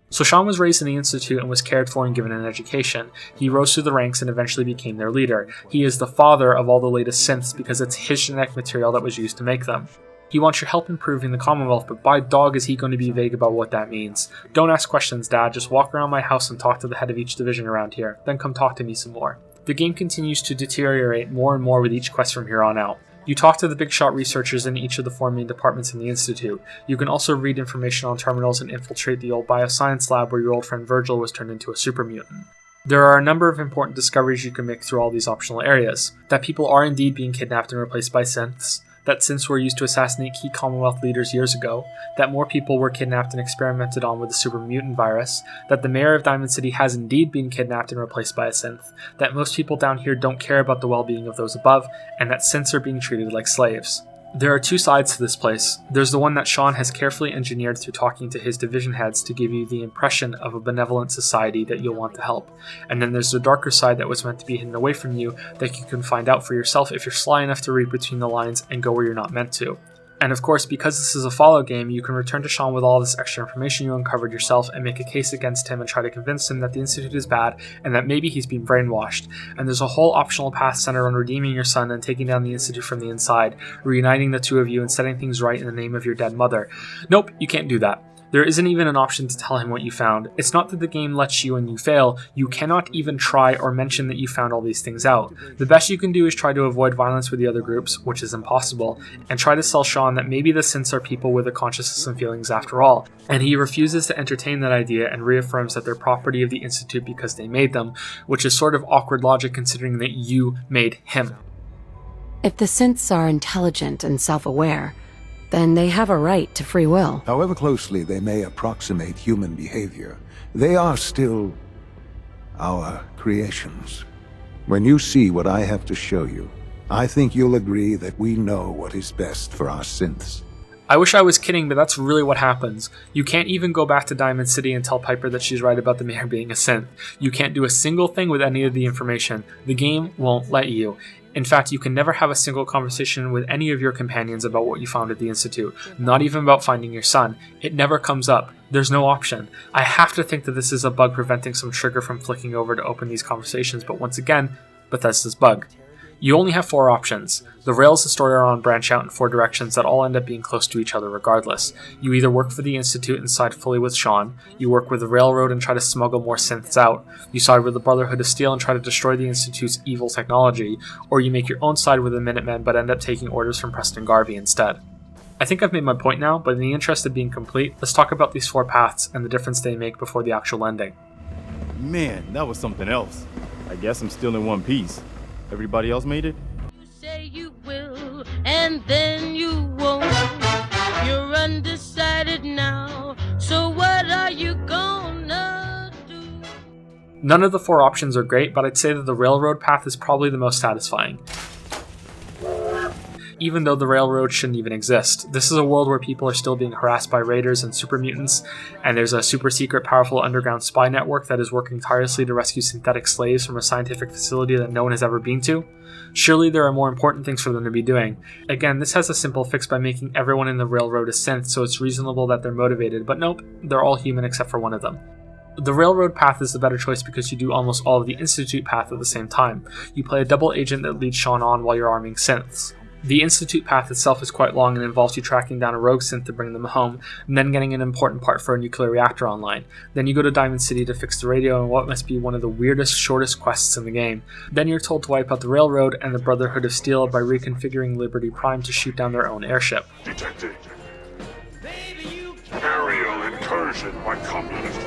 So Sean was raised in the Institute and was cared for and given an education. He rose through the ranks and eventually became their leader. He is the father of all the latest synths because it's his genetic material that was used to make them. He wants your help improving the Commonwealth, but by dog is he going to be vague about what that means. Don't ask questions, Dad. Just walk around my house and talk to the head of each division around here. Then come talk to me some more. The game continues to deteriorate more and more with each quest from here on out. You talk to the big shot researchers in each of the 4 main departments in the Institute. You can also read information on terminals and infiltrate the old bioscience lab where your old friend Virgil was turned into a super mutant. There are a number of important discoveries you can make through all these optional areas. That people are indeed being kidnapped and replaced by synths, that synths were used to assassinate key Commonwealth leaders years ago, that more people were kidnapped and experimented on with the super mutant virus, that the mayor of Diamond City has indeed been kidnapped and replaced by a synth, that most people down here don't care about the well-being of those above, and that synths are being treated like slaves. There are two sides to this place. There's the one that Sean has carefully engineered through talking to his division heads to give you the impression of a benevolent society that you'll want to help. And then there's the darker side that was meant to be hidden away from you that you can find out for yourself if you're sly enough to read between the lines and go where you're not meant to. And of course, because this is a follow game, you can return to Sean with all this extra information you uncovered yourself and make a case against him and try to convince him that the Institute is bad and that maybe he's been brainwashed. And there's a whole optional path centered on redeeming your son and taking down the Institute from the inside, reuniting the two of you and setting things right in the name of your dead mother. Nope, you can't do that. There isn't even an option to tell him what you found. It's not that the game lets you and you fail, you cannot even try or mention that you found all these things out. The best you can do is try to avoid violence with the other groups, which is impossible, and try to sell Sean that maybe the synths are people with a consciousness and feelings after all, and he refuses to entertain that idea and reaffirms that they're property of the Institute because they made them, which is sort of awkward logic considering that you made him. If the synths are intelligent and self-aware, then they have a right to free will. However closely they may approximate human behavior, they are still our creations. When you see what I have to show you, I think you'll agree that we know what is best for our synths. I wish I was kidding, but that's really what happens. You can't even go back to Diamond City and tell Piper that she's right about the mayor being a synth. You can't do a single thing with any of the information. The game won't let you. In fact, you can never have a single conversation with any of your companions about what you found at the Institute, not even about finding your son. It never comes up. There's no option. I have to think that this is a bug preventing some trigger from flicking over to open these conversations, but once again, Bethesda's bug. You only have 4 options. The rails the story are on branch out in 4 directions that all end up being close to each other regardless. You either work for the Institute and side fully with Sean, you work with the Railroad and try to smuggle more synths out, you side with the Brotherhood of Steel and try to destroy the Institute's evil technology, or you make your own side with the Minutemen but end up taking orders from Preston Garvey instead. I think I've made my point now, but in the interest of being complete, let's talk about these 4 paths and the difference they make before the actual ending. Man, that was something else. I guess I'm still in one piece. Everybody else made it? You say you will, and then you won't. You're undecided now, so what are you gonna do? None of the 4 options are great, but I'd say that the Railroad path is probably the most satisfying. Even though the Railroad shouldn't even exist. This is a world where people are still being harassed by raiders and super mutants, and there's a super secret powerful underground spy network that is working tirelessly to rescue synthetic slaves from a scientific facility that no one has ever been to. Surely there are more important things for them to be doing. Again, this has a simple fix by making everyone in the Railroad a synth, so it's reasonable that they're motivated, but nope, they're all human except for one of them. The Railroad path is the better choice because you do almost all of the Institute path at the same time. You play a double agent that leads Sean on while you're arming synths. The Institute path itself is quite long and involves you tracking down a rogue synth to bring them home, and then getting an important part for a nuclear reactor online. Then you go to Diamond City to fix the radio in what must be one of the weirdest, shortest quests in the game. Then you're told to wipe out the Railroad and the Brotherhood of Steel by reconfiguring Liberty Prime to shoot down their own airship. Detected. Aerial incursion by communist.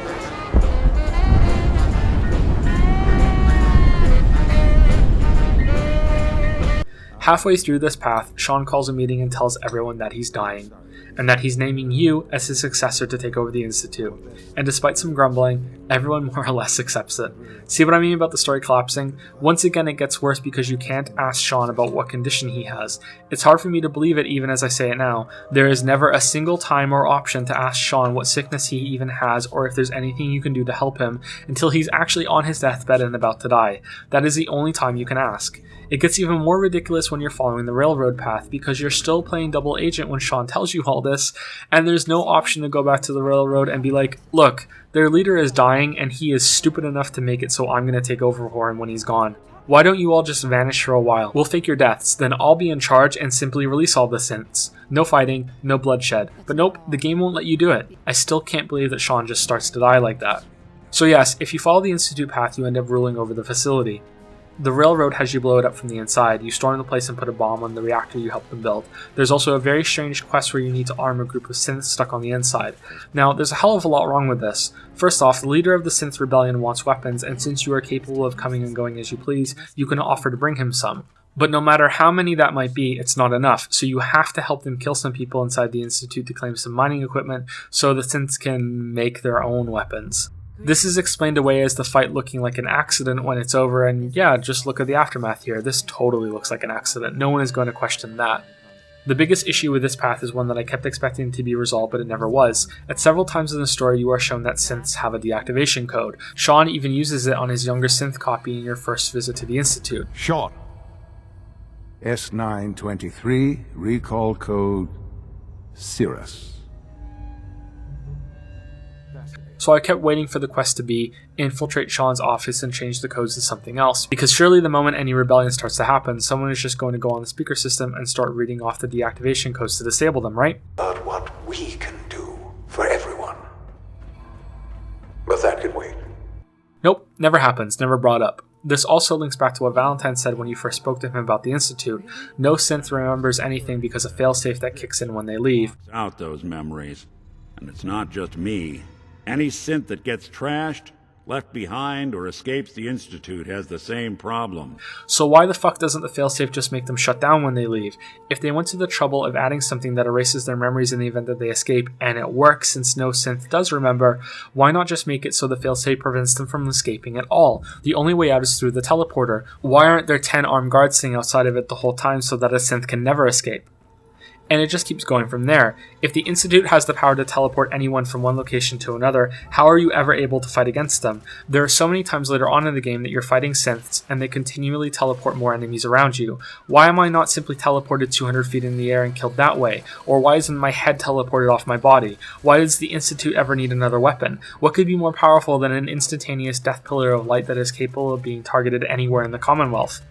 Halfway through this path, Sean calls a meeting and tells everyone that he's dying, and that he's naming you as his successor to take over the Institute. And despite some grumbling, everyone more or less accepts it. See what I mean about the story collapsing? Once again, it gets worse because you can't ask Sean about what condition he has. It's hard for me to believe it even as I say it now. There is never a single time or option to ask Sean what sickness he even has or if there's anything you can do to help him until he's actually on his deathbed and about to die. That is the only time you can ask. It gets even more ridiculous when you're following the Railroad path because you're still playing double agent when Sean tells you all this, and there's no option to go back to the Railroad and be like, look, their leader is dying and he is stupid enough to make it so I'm going to take over for him when he's gone. Why don't you all just vanish for a while? We'll fake your deaths, then I'll be in charge and simply release all the synths. No fighting, no bloodshed. But nope, the game won't let you do it. I still can't believe that Sean just starts to die like that. So yes, if you follow the Institute path, you end up ruling over the facility. The Railroad has you blow it up from the inside. You storm the place and put a bomb on the reactor you helped them build. There's also a very strange quest where you need to arm a group of synths stuck on the inside. Now, there's a hell of a lot wrong with this. First off, the leader of the Synth Rebellion wants weapons, and since you are capable of coming and going as you please, you can offer to bring him some. But no matter how many that might be, it's not enough, so you have to help them kill some people inside the Institute to claim some mining equipment so the synths can make their own weapons. This is explained away as the fight looking like an accident when it's over, and yeah, just look at the aftermath here. This totally looks like an accident. No one is going to question that. The biggest issue with this path is one that I kept expecting to be resolved, but it never was. At several times in the story, you are shown that synths have a deactivation code. Sean even uses it on his younger synth copy in your first visit to the Institute. Sean. S923, recall code Cirrus. So I kept waiting for the quest to be infiltrate Sean's office and change the codes to something else, because surely the moment any rebellion starts to happen, someone is just going to go on the speaker system and start reading off the deactivation codes to disable them, right? About what we can do for everyone. But that can wait. Nope, never happens, never brought up. This also links back to what Valentine said when you first spoke to him about the Institute. No synth remembers anything because of failsafe that kicks in when they leave. Out those memories. And it's not just me. Any synth that gets trashed, left behind, or escapes the Institute has the same problem. So why the fuck doesn't the failsafe just make them shut down when they leave? If they went to the trouble of adding something that erases their memories in the event that they escape, and it works since no synth does remember, why not just make it so the failsafe prevents them from escaping at all? The only way out is through the teleporter. Why aren't there 10 armed guards sitting outside of it the whole time so that a synth can never escape? And it just keeps going from there. If the Institute has the power to teleport anyone from one location to another, how are you ever able to fight against them? There are so many times later on in the game that you're fighting synths, and they continually teleport more enemies around you. Why am I not simply teleported 200 feet in the air and killed that way? Or why isn't my head teleported off my body? Why does the Institute ever need another weapon? What could be more powerful than an instantaneous death pillar of light that is capable of being targeted anywhere in the Commonwealth?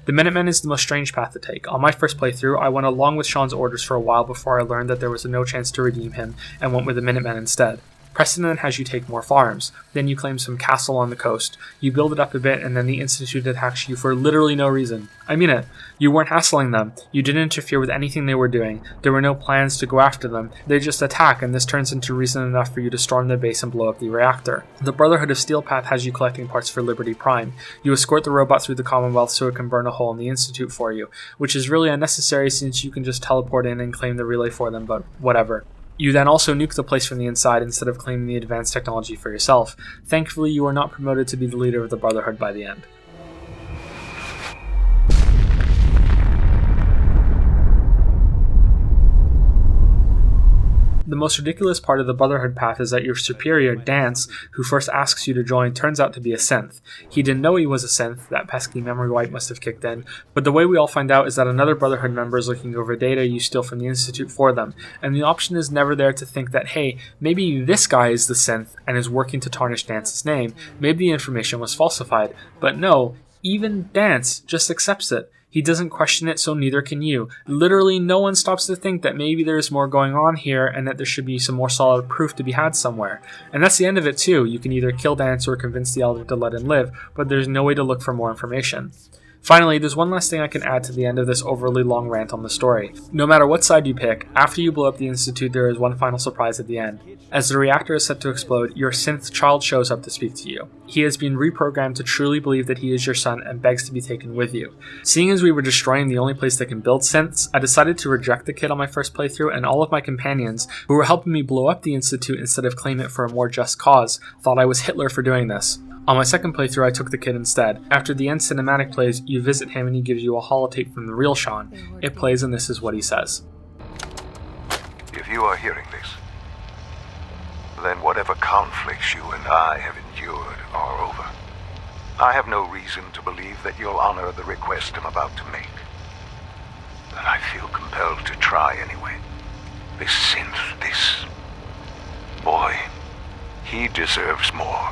The Minutemen is the most strange path to take. On my first playthrough, I went along with Sean's orders for a while before I learned that there was no chance to redeem him and went with the Minutemen instead. Precedent has you take more farms, then you claim some castle on the coast, you build it up a bit, and then the Institute attacks you for literally no reason. I mean it. You weren't hassling them, you didn't interfere with anything they were doing, there were no plans to go after them, they just attack, and this turns into reason enough for you to storm the base and blow up the reactor. The Brotherhood of Steel path has you collecting parts for Liberty Prime. You escort the robot through the Commonwealth so it can burn a hole in the Institute for you, which is really unnecessary since you can just teleport in and claim the relay for them, but whatever. You then also nuke the place from the inside instead of claiming the advanced technology for yourself. Thankfully, you are not promoted to be the leader of the Brotherhood by the end. The most ridiculous part of the Brotherhood path is that your superior, Dance, who first asks you to join, turns out to be a synth. He didn't know he was a synth, that pesky memory wipe must have kicked in, but the way we all find out is that another Brotherhood member is looking over data you steal from the Institute for them, and the option is never there to think that, hey, maybe this guy is the synth and is working to tarnish Dance's name, maybe the information was falsified, but no, even Dance just accepts it. He doesn't question it, so neither can you. Literally no one stops to think that maybe there's more going on here and that there should be some more solid proof to be had somewhere. And that's the end of it too. You can either kill Dance or convince the Elder to let him live, but there's no way to look for more information. Finally, there's one last thing I can add to the end of this overly long rant on the story. No matter what side you pick, after you blow up the Institute, there is one final surprise at the end. As the reactor is set to explode, your synth child shows up to speak to you. He has been reprogrammed to truly believe that he is your son and begs to be taken with you. Seeing as we were destroying the only place that can build synths, I decided to reject the kid on my first playthrough, and all of my companions, who were helping me blow up the Institute instead of claim it for a more just cause, thought I was Hitler for doing this. On my second playthrough, I took the kid instead. After the end cinematic plays, you visit him and he gives you a holotape from the real Sean. It plays and this is what he says. If you are hearing this, then whatever conflicts you and I have endured are over. I have no reason to believe that you'll honor the request I'm about to make. But I feel compelled to try anyway. This synth, this boy, he deserves more.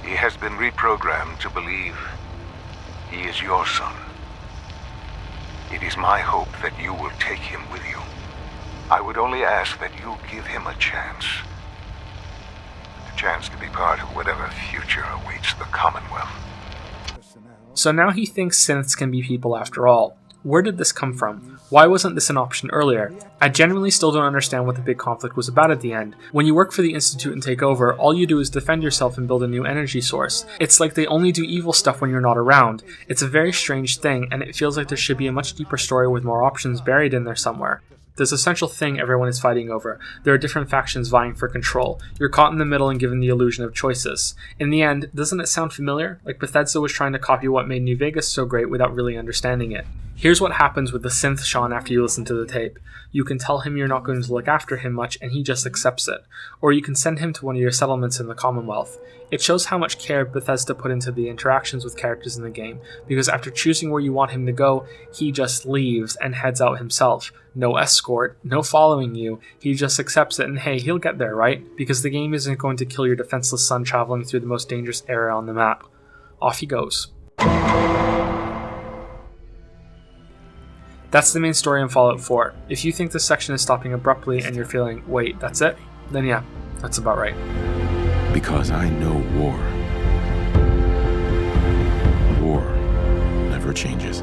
He has been reprogrammed to believe he is your son. It is my hope that you will take him with you. I would only ask that you give him a chance. A chance to be part of whatever future awaits the Commonwealth. So now he thinks synths can be people after all. Where did this come from? Why wasn't this an option earlier? I genuinely still don't understand what the big conflict was about at the end. When you work for the Institute and take over, all you do is defend yourself and build a new energy source. It's like they only do evil stuff when you're not around. It's a very strange thing, and it feels like there should be a much deeper story with more options buried in there somewhere. This essential thing everyone is fighting over. There are different factions vying for control. You're caught in the middle and given the illusion of choices. In the end, doesn't it sound familiar? Like Bethesda was trying to copy what made New Vegas so great without really understanding it. Here's what happens with the synth Sean after you listen to the tape. You can tell him you're not going to look after him much and he just accepts it. Or you can send him to one of your settlements in the Commonwealth. It shows how much care Bethesda put into the interactions with characters in the game, because after choosing where you want him to go, he just leaves and heads out himself. No escort, no following you, he just accepts it and hey, he'll get there, right? Because the game isn't going to kill your defenseless son traveling through the most dangerous area on the map. Off he goes. That's the main story in Fallout 4. If you think this section is stopping abruptly and you're feeling, wait, that's it? Then yeah, that's about right. Because I know war. War never changes.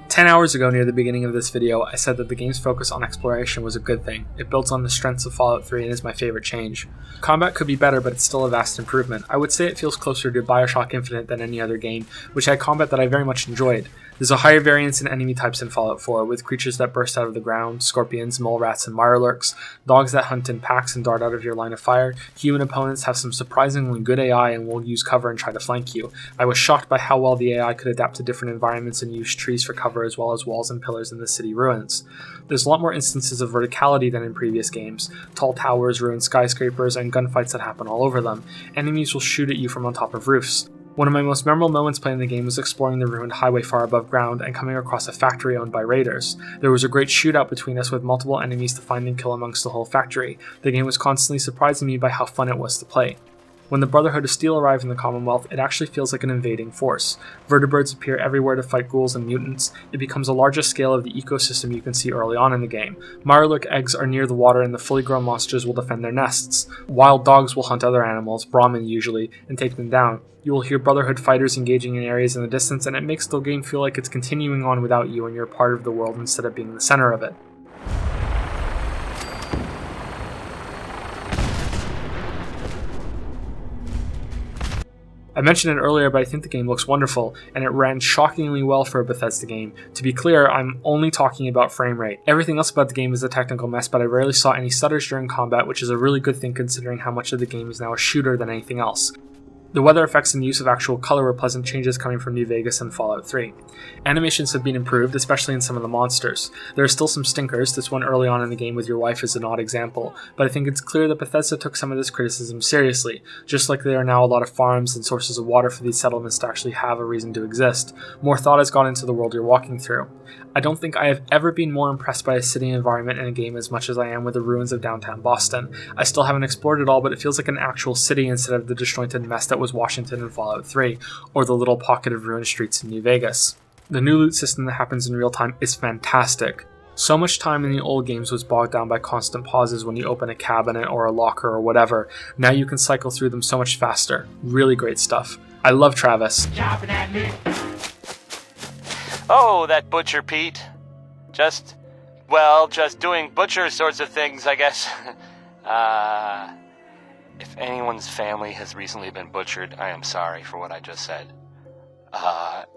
10 hours ago near the beginning of this video, I said that the game's focus on exploration was a good thing. It builds on the strengths of Fallout 3 and is my favorite change. Combat could be better, but it's still a vast improvement. I would say it feels closer to Bioshock Infinite than any other game, which had combat that I very much enjoyed. There's a higher variance in enemy types in Fallout 4, with creatures that burst out of the ground, scorpions, mole rats, and mirelurks, dogs that hunt in packs and dart out of your line of fire. Human opponents have some surprisingly good AI and will use cover and try to flank you. I was shocked by how well the AI could adapt to different environments and use trees for cover as well as walls and pillars in the city ruins. There's a lot more instances of verticality than in previous games. Tall towers, ruined skyscrapers, and gunfights that happen all over them. Enemies will shoot at you from on top of roofs. One of my most memorable moments playing the game was exploring the ruined highway far above ground and coming across a factory owned by raiders. There was a great shootout between us with multiple enemies to find and kill amongst the whole factory. The game was constantly surprising me by how fun it was to play. When the Brotherhood of Steel arrive in the Commonwealth, it actually feels like an invading force. Vertibirds appear everywhere to fight ghouls and mutants. It becomes a larger scale of the ecosystem you can see early on in the game. Mirelurk eggs are near the water and the fully grown monsters will defend their nests. Wild dogs will hunt other animals, Brahmin usually, and take them down. You will hear Brotherhood fighters engaging in areas in the distance, and it makes the game feel like it's continuing on without you and you're part of the world instead of being the center of it. I mentioned it earlier, but I think the game looks wonderful, and it ran shockingly well for a Bethesda game. To be clear, I'm only talking about frame rate. Everything else about the game is a technical mess, but I rarely saw any stutters during combat, which is a really good thing considering how much of the game is now a shooter than anything else. The weather effects and use of actual color were pleasant changes coming from New Vegas and Fallout 3. Animations have been improved, especially in some of the monsters. There are still some stinkers, this one early on in the game with your wife is an odd example, but I think it's clear that Bethesda took some of this criticism seriously, just like there are now a lot of farms and sources of water for these settlements to actually have a reason to exist. More thought has gone into the world you're walking through. I don't think I have ever been more impressed by a city environment in a game as much as I am with the ruins of downtown Boston. I still haven't explored it all, but it feels like an actual city instead of the disjointed mess that was Washington in Fallout 3, or the little pocket of ruined streets in New Vegas. The new loot system that happens in real time is fantastic. So much time in the old games was bogged down by constant pauses when you open a cabinet or a locker or whatever. Now you can cycle through them so much faster. Really great stuff. I love Travis. Oh, that Butcher Pete. Just doing butcher sorts of things, I guess. If anyone's family has recently been butchered, I am sorry for what I just said.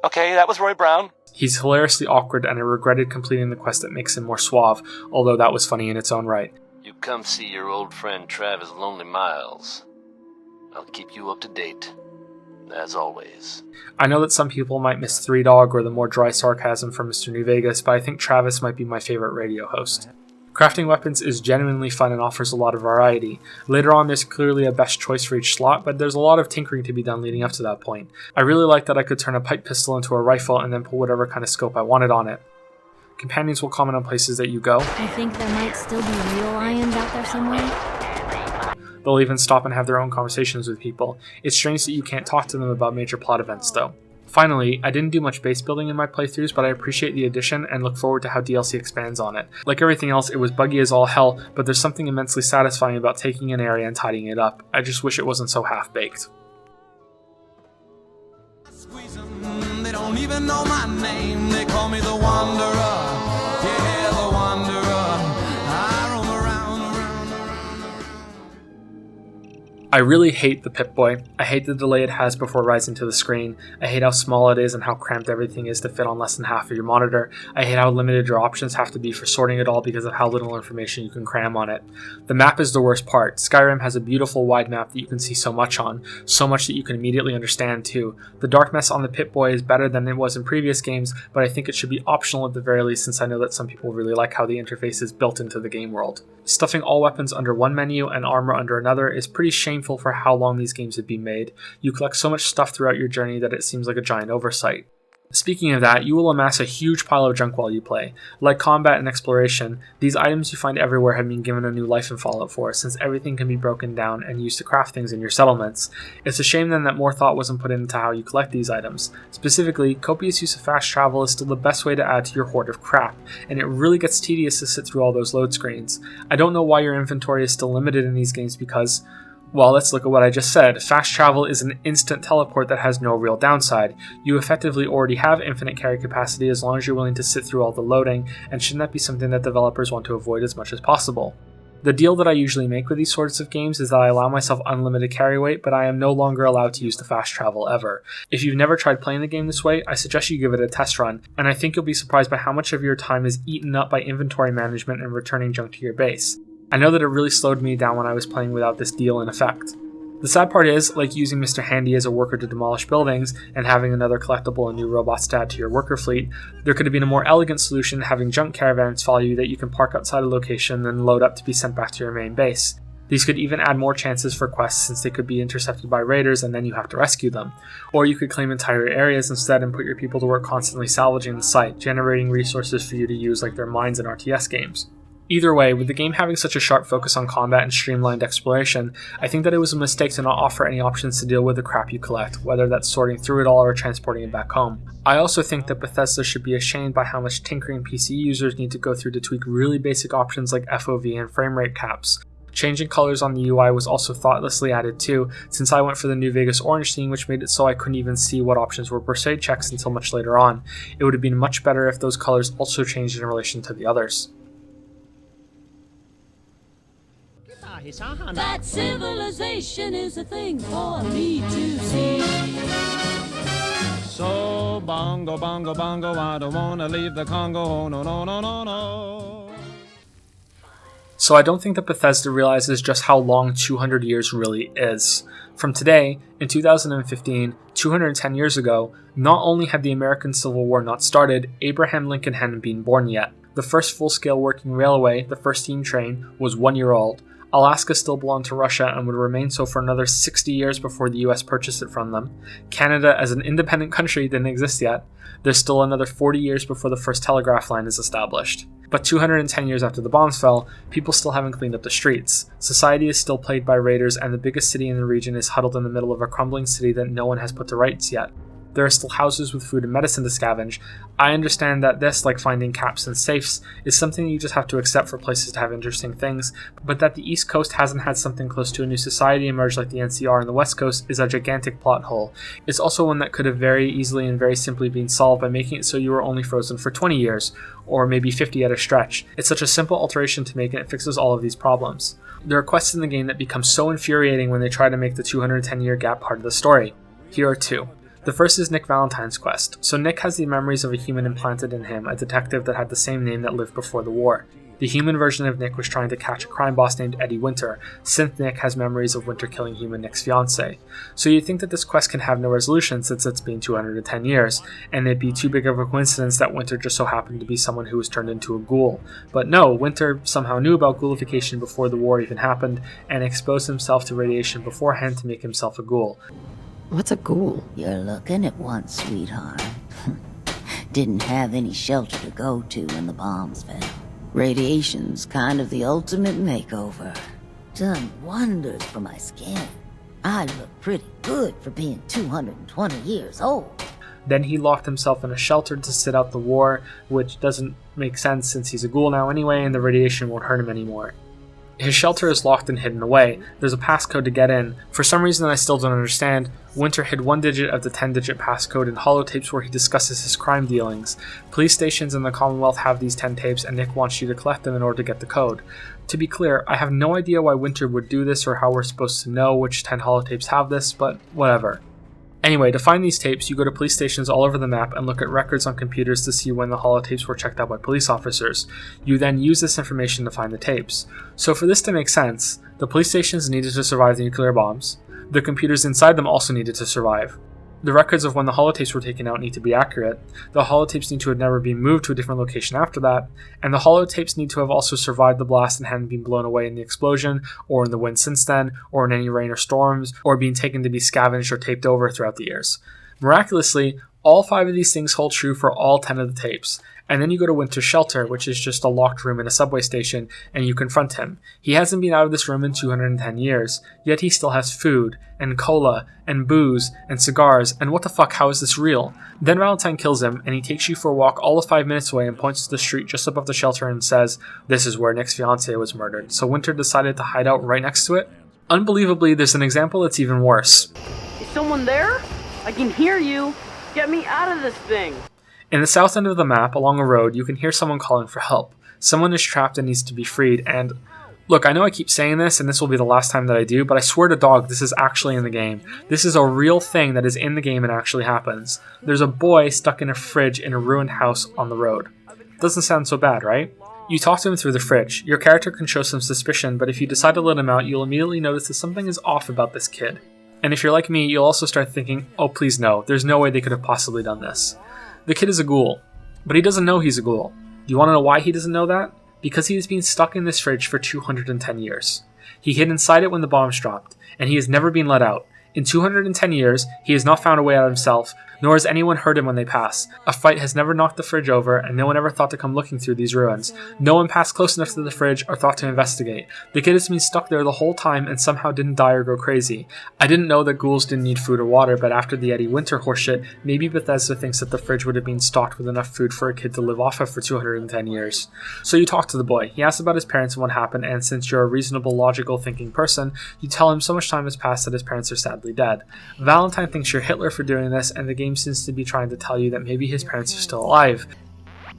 Okay, that was Roy Brown. He's hilariously awkward, and I regretted completing the quest that makes him more suave, although that was funny in its own right. You come see your old friend Travis Lonely Miles. I'll keep you up to date, as always. I know that some people might miss Three Dog or the more dry sarcasm from Mr. New Vegas, but I think Travis might be my favorite radio host. Crafting weapons is genuinely fun and offers a lot of variety. Later on there's clearly a best choice for each slot, but there's a lot of tinkering to be done leading up to that point. I really like that I could turn a pipe pistol into a rifle and then put whatever kind of scope I wanted on it. Companions will comment on places that you go. I think there might still be real lions out there somewhere. They'll even stop and have their own conversations with people. It's strange that you can't talk to them about major plot events though. Finally, I didn't do much base building in my playthroughs, but I appreciate the addition and look forward to how DLC expands on it. Like everything else, it was buggy as all hell, but there's something immensely satisfying about taking an area and tidying it up. I just wish it wasn't so half-baked. They don't even know my name. They call me the Wanderer. Yeah, the Wanderer. I roam around. I really hate the Pip-Boy. I hate the delay it has before rising to the screen. I hate how small it is and how cramped everything is to fit on less than half of your monitor. I hate how limited your options have to be for sorting it all because of how little information you can cram on it. The map is the worst part. Skyrim has a beautiful wide map that you can see so much on, so much that you can immediately understand too. The dark mess on the Pip-Boy is better than it was in previous games, but I think it should be optional at the very least, since I know that some people really like how the interface is built into the game world. Stuffing all weapons under one menu and armor under another is pretty shameful for how long these games have been made. You collect so much stuff throughout your journey that it seems like a giant oversight. Speaking of that, you will amass a huge pile of junk while you play. Like combat and exploration, these items you find everywhere have been given a new life in Fallout 4, since everything can be broken down and used to craft things in your settlements. It's a shame then that more thought wasn't put into how you collect these items. Specifically, copious use of fast travel is still the best way to add to your hoard of crap, and it really gets tedious to sit through all those load screens. I don't know why your inventory is still limited in these games because, well, let's look at what I just said. Fast travel is an instant teleport that has no real downside. You effectively already have infinite carry capacity as long as you're willing to sit through all the loading, and shouldn't that be something that developers want to avoid as much as possible? The deal that I usually make with these sorts of games is that I allow myself unlimited carry weight, but I am no longer allowed to use the fast travel ever. If you've never tried playing the game this way, I suggest you give it a test run, and I think you'll be surprised by how much of your time is eaten up by inventory management and returning junk to your base. I know that it really slowed me down when I was playing without this deal in effect. The sad part is, like using Mr. Handy as a worker to demolish buildings and having another collectible and new robots to add to your worker fleet, there could have been a more elegant solution having junk caravans follow you that you can park outside a location and load up to be sent back to your main base. These could even add more chances for quests since they could be intercepted by raiders and then you have to rescue them. Or you could claim entire areas instead and put your people to work constantly salvaging the site, generating resources for you to use like their mines in RTS games. Either way, with the game having such a sharp focus on combat and streamlined exploration, I think that it was a mistake to not offer any options to deal with the crap you collect, whether that's sorting through it all or transporting it back home. I also think that Bethesda should be ashamed by how much tinkering PC users need to go through to tweak really basic options like FOV and frame rate caps. Changing colors on the UI was also thoughtlessly added too, since I went for the New Vegas orange theme, which made it so I couldn't even see what options were per se checks until much later on. It would have been much better if those colors also changed in relation to the others. That civilization is a thing for me to see. So bongo, bongo, bongo, I don't wanna leave the Congo. Oh, no, no, no, no, no. So I don't think that Bethesda realizes just how long 200 years really is. From today, in 2015, 210 years ago, not only had the American Civil War not started, Abraham Lincoln hadn't been born yet. The first full-scale working railway, the first steam train, was 1 year old. Alaska still belonged to Russia and would remain so for another 60 years before the US purchased it from them. Canada as an independent country didn't exist yet. There's still another 40 years before the first telegraph line is established. But 210 years after the bombs fell, people still haven't cleaned up the streets. Society is still plagued by raiders, and the biggest city in the region is huddled in the middle of a crumbling city that no one has put to rights yet. There are still houses with food and medicine to scavenge. I understand that this, like finding caps and safes, is something you just have to accept for places to have interesting things, but that the East Coast hasn't had something close to a new society emerge like the NCR on the West Coast is a gigantic plot hole. It's also one that could have very easily and very simply been solved by making it so you were only frozen for 20 years, or maybe 50 at a stretch. It's such a simple alteration to make and it fixes all of these problems. There are quests in the game that become so infuriating when they try to make the 210-year gap part of the story. Here are two. The first is Nick Valentine's quest. So Nick has the memories of a human implanted in him, a detective that had the same name that lived before the war. The human version of Nick was trying to catch a crime boss named Eddie Winter. Synth Nick has memories of Winter killing human Nick's fiancée. So you'd think that this quest can have no resolution since it's been 210 years, and it'd be too big of a coincidence that Winter just so happened to be someone who was turned into a ghoul. But no, Winter somehow knew about ghoulification before the war even happened, and exposed himself to radiation beforehand to make himself a ghoul. What's a ghoul? You're looking at one, sweetheart. Didn't have any shelter to go to when the bombs fell. Radiation's kind of the ultimate makeover. Done wonders for my skin. I look pretty good for being 220 years old. Then he locked himself in a shelter to sit out the war, which doesn't make sense since he's a ghoul now anyway and the radiation won't hurt him anymore. His shelter is locked and hidden away. There's a passcode to get in. For some reason I still don't understand, Winter hid 1 digit of the 10-digit passcode in holotapes where he discusses his crime dealings. Police stations in the Commonwealth have these 10 tapes and Nick wants you to collect them in order to get the code. To be clear, I have no idea why Winter would do this or how we're supposed to know which 10 holotapes have this, but whatever. Anyway, to find these tapes, you go to police stations all over the map and look at records on computers to see when the holotapes were checked out by police officers. You then use this information to find the tapes. So for this to make sense, the police stations needed to survive the nuclear bombs. The computers inside them also needed to survive. The records of when the holotapes were taken out need to be accurate. The holotapes need to have never been moved to a different location after that. And the holotapes need to have also survived the blast and hadn't been blown away in the explosion, or in the wind since then, or in any rain or storms, or being taken to be scavenged or taped over throughout the years. Miraculously, all 5 of these things hold true for all 10 of the tapes. And then you go to Winter's shelter, which is just a locked room in a subway station, and you confront him. He hasn't been out of this room in 210 years, yet he still has food, and cola, and booze, and cigars, and what the fuck, how is this real? Then Valentine kills him, and he takes you for a walk all of 5 minutes away and points to the street just above the shelter and says, "This is where Nick's fiancée was murdered." So Winter decided to hide out right next to it? Unbelievably, there's an example that's even worse. Is someone there? I can hear you. Get me out of this thing. In the south end of the map, along a road, you can hear someone calling for help. Someone is trapped and needs to be freed, and look, I know I keep saying this, and this will be the last time that I do, but I swear to dog, this is actually in the game. This is a real thing that is in the game and actually happens. There's a boy stuck in a fridge in a ruined house on the road. Doesn't sound so bad, right? You talk to him through the fridge. Your character can show some suspicion, but if you decide to let him out, you'll immediately notice that something is off about this kid. And if you're like me, you'll also start thinking, oh please no, there's no way they could have possibly done this. The kid is a ghoul, but he doesn't know he's a ghoul. Do you want to know why he doesn't know that? Because he has been stuck in this fridge for 210 years. He hid inside it when the bombs dropped, and he has never been let out. In 210 years, he has not found a way out himself, nor has anyone heard him when they pass. A fight has never knocked the fridge over, and no one ever thought to come looking through these ruins. No one passed close enough to the fridge or thought to investigate. The kid has been stuck there the whole time and somehow didn't die or go crazy. I didn't know that ghouls didn't need food or water, but after the Eddie Winter horseshit, maybe Bethesda thinks that the fridge would have been stocked with enough food for a kid to live off of for 210 years. So you talk to the boy. He asks about his parents and what happened, and since you're a reasonable, logical thinking person, you tell him so much time has passed that his parents are sadly dead. Valentine thinks you're Hitler for doing this, and the game seems to be trying to tell you that maybe his parents are still alive.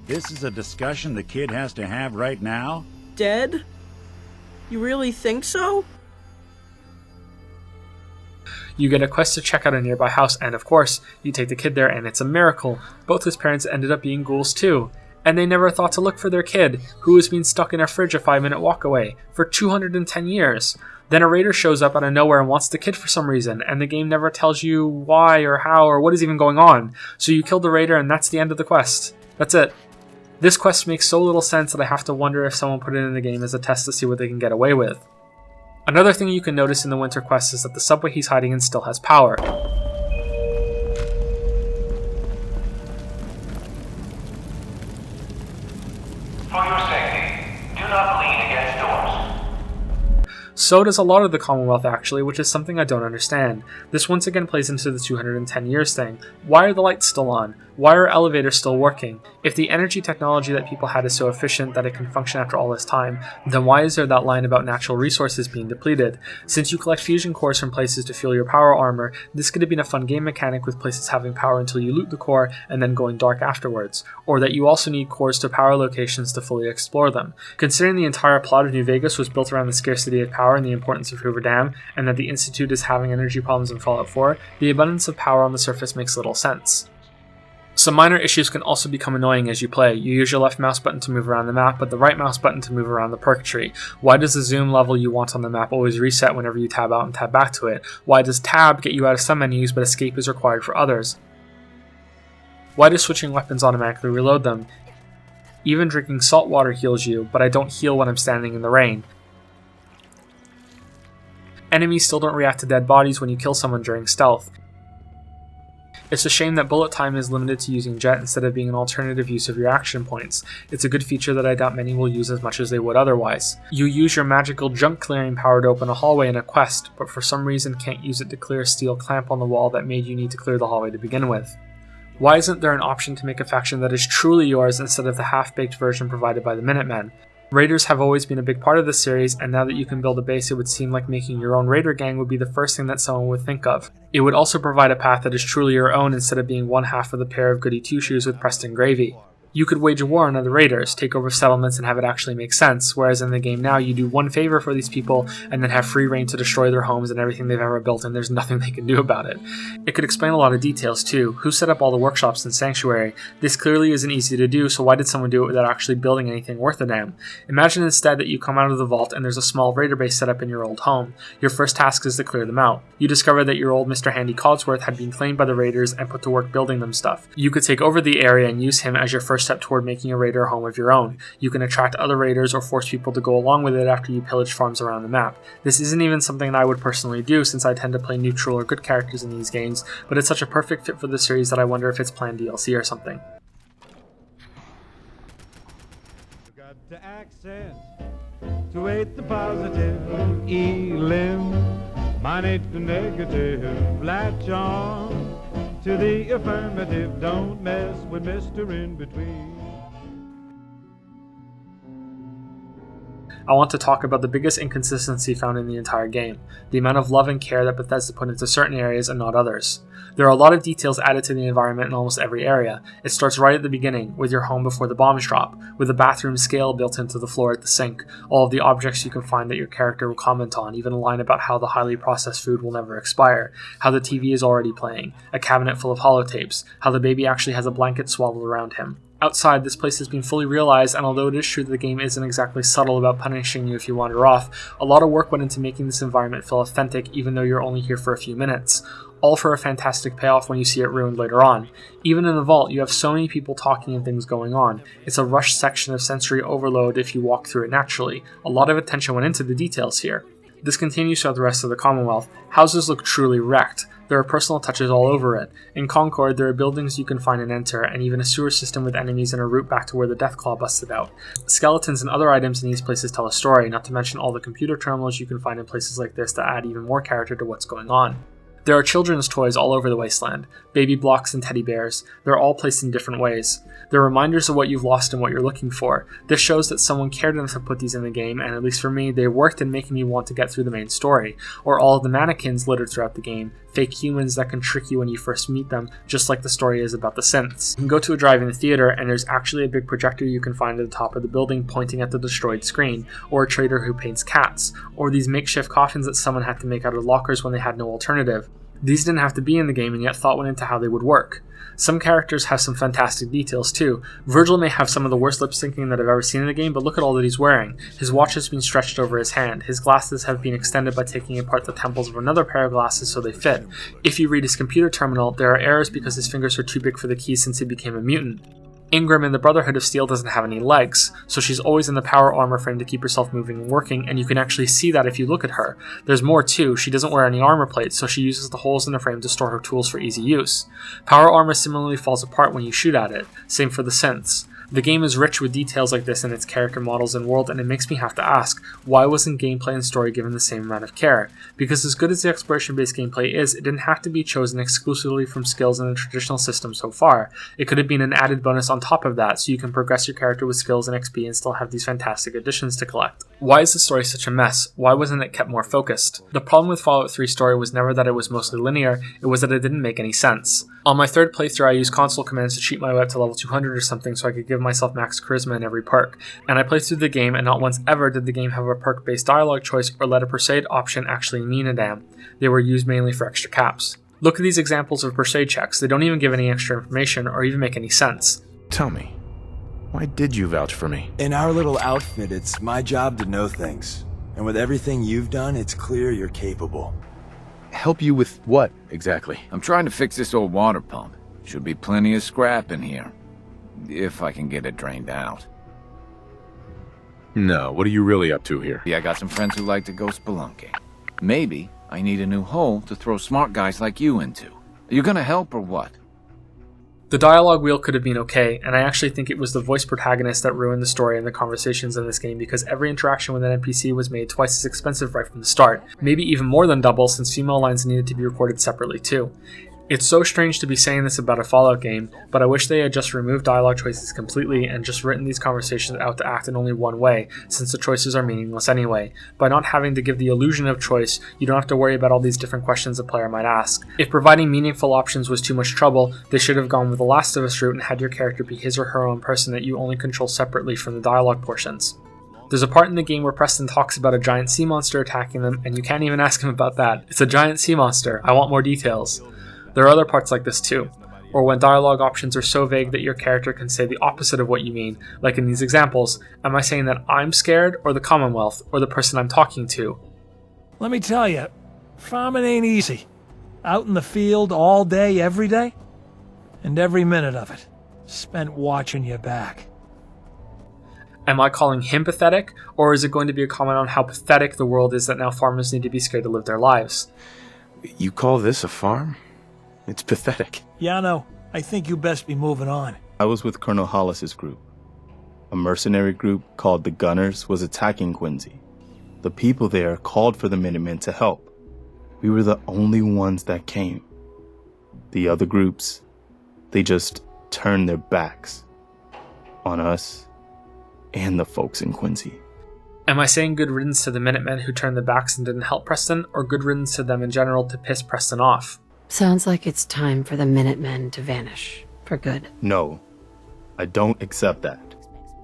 This is a discussion the kid has to have right now? Dead? You really think so? You get a quest to check out a nearby house, and of course, you take the kid there and it's a miracle. Both his parents ended up being ghouls too. And they never thought to look for their kid, who has been stuck in a fridge a 5-minute walk away, for 210 years. Then a raider shows up out of nowhere and wants the kid for some reason, and the game never tells you why or how or what is even going on. So you kill the raider and that's the end of the quest. That's it. This quest makes so little sense that I have to wonder if someone put it in the game as a test to see what they can get away with. Another thing you can notice in the winter quest is that the subway he's hiding in still has power. For your safety, do not lean against doors. So does a lot of the Commonwealth actually, which is something I don't understand. This once again plays into the 210 years thing. Why are the lights still on? Why are elevators still working? If the energy technology that people had is so efficient that it can function after all this time, then why is there that line about natural resources being depleted? Since you collect fusion cores from places to fuel your power armor, this could have been a fun game mechanic with places having power until you loot the core and then going dark afterwards, or that you also need cores to power locations to fully explore them. Considering the entire plot of New Vegas was built around the scarcity of power and the importance of Hoover Dam, and that the Institute is having energy problems in Fallout 4, the abundance of power on the surface makes little sense. Some minor issues can also become annoying as you play. You use your left mouse button to move around the map, but the right mouse button to move around the perk tree. Why does the zoom level you want on the map always reset whenever you tab out and tab back to it? Why does tab get you out of some menus but escape is required for others? Why does switching weapons automatically reload them? Even drinking salt water heals you, but I don't heal when I'm standing in the rain. Enemies still don't react to dead bodies when you kill someone during stealth. It's a shame that bullet time is limited to using jet instead of being an alternative use of your action points. It's a good feature that I doubt many will use as much as they would otherwise. You use your magical junk clearing power to open a hallway in a quest, but for some reason can't use it to clear a steel clamp on the wall that made you need to clear the hallway to begin with. Why isn't there an option to make a faction that is truly yours instead of the half-baked version provided by the Minutemen? Raiders have always been a big part of the series, and now that you can build a base, it would seem like making your own Raider gang would be the first thing that someone would think of. It would also provide a path that is truly your own instead of being one half of the pair of goody two-shoes with Preston gravy. You could wage a war on other raiders, take over settlements, and have it actually make sense, whereas in the game now you do one favor for these people and then have free reign to destroy their homes and everything they've ever built, and there's nothing they can do about it. It could explain a lot of details too. Who set up all the workshops in Sanctuary? This clearly isn't easy to do, so why did someone do it without actually building anything worth a damn? Imagine instead that you come out of the vault and there's a small raider base set up in your old home. Your first task is to clear them out. You discover that your old Mr. Handy Codsworth had been claimed by the raiders and put to work building them stuff. You could take over the area and use him as your first step toward making a raider home of your own. You can attract other raiders or force people to go along with it after you pillage farms around the map. This isn't even something that I would personally do since I tend to play neutral or good characters in these games, but it's such a perfect fit for the series that I wonder if it's planned DLC or something. Got to access to 8 the positive, eliminate the negative, latch on to the affirmative, don't mess with Mr. In-Between. I want to talk about the biggest inconsistency found in the entire game, the amount of love and care that Bethesda put into certain areas and not others. There are a lot of details added to the environment in almost every area. It starts right at the beginning, with your home before the bombs drop, with a bathroom scale built into the floor at the sink, all of the objects you can find that your character will comment on, even a line about how the highly processed food will never expire, how the TV is already playing, a cabinet full of holotapes, how the baby actually has a blanket swaddled around him. Outside, this place has been fully realized, and although it is true that the game isn't exactly subtle about punishing you if you wander off, a lot of work went into making this environment feel authentic even though you're only here for a few minutes. All for a fantastic payoff when you see it ruined later on. Even in the vault, you have so many people talking and things going on. It's a rushed section of sensory overload if you walk through it naturally. A lot of attention went into the details here. This continues throughout the rest of the Commonwealth. Houses look truly wrecked. There are personal touches all over it. In Concord, there are buildings you can find and enter, and even a sewer system with enemies and a route back to where the Deathclaw busted out. Skeletons and other items in these places tell a story, not to mention all the computer terminals you can find in places like this that add even more character to what's going on. There are children's toys all over the wasteland, baby blocks and teddy bears. They're all placed in different ways. They're reminders of what you've lost and what you're looking for. This shows that someone cared enough to put these in the game, and at least for me, they worked in making me want to get through the main story. Or all of the mannequins littered throughout the game, fake humans that can trick you when you first meet them, just like the story is about the synths. You can go to a drive-in theater, and there's actually a big projector you can find at the top of the building pointing at the destroyed screen, or a trader who paints cats, or these makeshift coffins that someone had to make out of lockers when they had no alternative. These didn't have to be in the game, and yet thought went into how they would work. Some characters have some fantastic details too. Virgil may have some of the worst lip syncing that I've ever seen in the game, but look at all that he's wearing. His watch has been stretched over his hand. His glasses have been extended by taking apart the temples of another pair of glasses so they fit. If you read his computer terminal, there are errors because his fingers are too big for the keys since he became a mutant. Ingram in the Brotherhood of Steel doesn't have any legs, so she's always in the power armor frame to keep herself moving and working, and you can actually see that if you look at her. There's more too, she doesn't wear any armor plates, so she uses the holes in the frame to store her tools for easy use. Power armor similarly falls apart when you shoot at it, same for the synths. The game is rich with details like this in its character models and world, and it makes me have to ask, why wasn't gameplay and story given the same amount of care? Because as good as the exploration-based gameplay is, it didn't have to be chosen exclusively from skills in the traditional system so far. It could have been an added bonus on top of that, so you can progress your character with skills and XP and still have these fantastic additions to collect. Why is the story such a mess? Why wasn't it kept more focused? The problem with Fallout 3's story was never that it was mostly linear, it was that it didn't make any sense. On my third playthrough, I used console commands to cheat my way up to level 200 or something so I could give myself max charisma in every perk, and I played through the game and not once ever did the game have a perk-based dialogue choice or let a Persuade option actually mean a damn. They were used mainly for extra caps. Look at these examples of Persuade checks, they don't even give any extra information or even make any sense. Tell me, why did you vouch for me? In our little outfit, it's my job to know things. And with everything you've done, it's clear you're capable. Help you with what, exactly? I'm trying to fix this old water pump. Should be plenty of scrap in here. If I can get it drained out. No, what are you really up to here? Yeah, I got some friends who like to go spelunking. Maybe I need a new hole to throw smart guys like you into. Are you gonna help or what? The dialogue wheel could have been okay, and I actually think it was the voice protagonist that ruined the story and the conversations in this game because every interaction with an NPC was made twice as expensive right from the start, maybe even more than double since female lines needed to be recorded separately too. It's so strange to be saying this about a Fallout game, but I wish they had just removed dialogue choices completely and just written these conversations out to act in only one way, since the choices are meaningless anyway. By not having to give the illusion of choice, you don't have to worry about all these different questions a player might ask. If providing meaningful options was too much trouble, they should have gone with the Last of Us route and had your character be his or her own person that you only control separately from the dialogue portions. There's a part in the game where Preston talks about a giant sea monster attacking them, and you can't even ask him about that. It's a giant sea monster. I want more details. There are other parts like this too, or when dialogue options are so vague that your character can say the opposite of what you mean, like in these examples. Am I saying that I'm scared, or the Commonwealth, or the person I'm talking to? Let me tell you, farming ain't easy. Out in the field all day, every day, and every minute of it spent watching your back. Am I calling him pathetic, or is it going to be a comment on how pathetic the world is that now farmers need to be scared to live their lives? You call this a farm? It's pathetic. Yano, I think you best be moving on. I was with Colonel Hollis's group. A mercenary group called the Gunners was attacking Quincy. The people there called for the Minutemen to help. We were the only ones that came. The other groups, they just turned their backs on us and the folks in Quincy. Am I saying good riddance to the Minutemen who turned their backs and didn't help Preston, or good riddance to them in general to piss Preston off? Sounds like it's time for the Minutemen to vanish. For good. No, I don't accept that.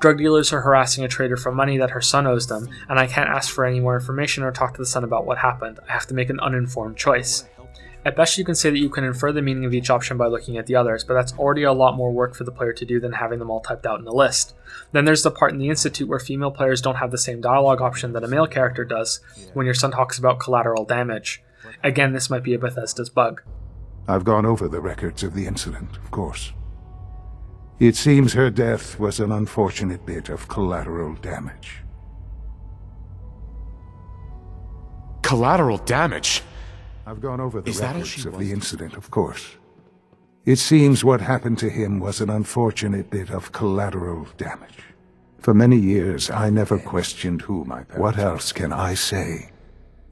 Drug dealers are harassing a trader for money that her son owes them, and I can't ask for any more information or talk to the son about what happened. I have to make an uninformed choice. At best you can say that you can infer the meaning of each option by looking at the others, but that's already a lot more work for the player to do than having them all typed out in the list. Then there's the part in the Institute where female players don't have the same dialogue option that a male character does, when your son talks about collateral damage. Again, this might be a Bethesda's bug. I've gone over the records of the incident, of course. It seems her death was an unfortunate bit of collateral damage. Collateral damage? I've gone over the records of the incident, of course. It seems what happened to him was an unfortunate bit of collateral damage. For many years, I never questioned who my parents were. What else can I say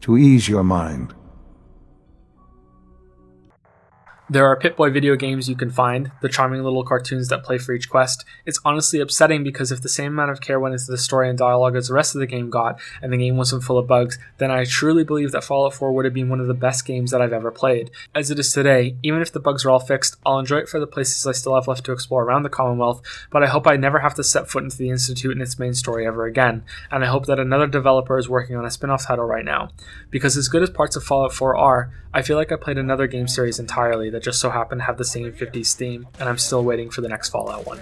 to ease your mind? There are Pip-Boy video games you can find, the charming little cartoons that play for each quest. It's honestly upsetting because if the same amount of care went into the story and dialogue as the rest of the game got, and the game wasn't full of bugs, then I truly believe that Fallout 4 would have been one of the best games that I've ever played. As it is today, even if the bugs are all fixed, I'll enjoy it for the places I still have left to explore around the Commonwealth, but I hope I never have to set foot into the Institute and its main story ever again, and I hope that another developer is working on a spin-off title right now. Because as good as parts of Fallout 4 are, I feel like I played another game series entirely that just so happened to have the same 50s theme, and I'm still waiting for the next Fallout one.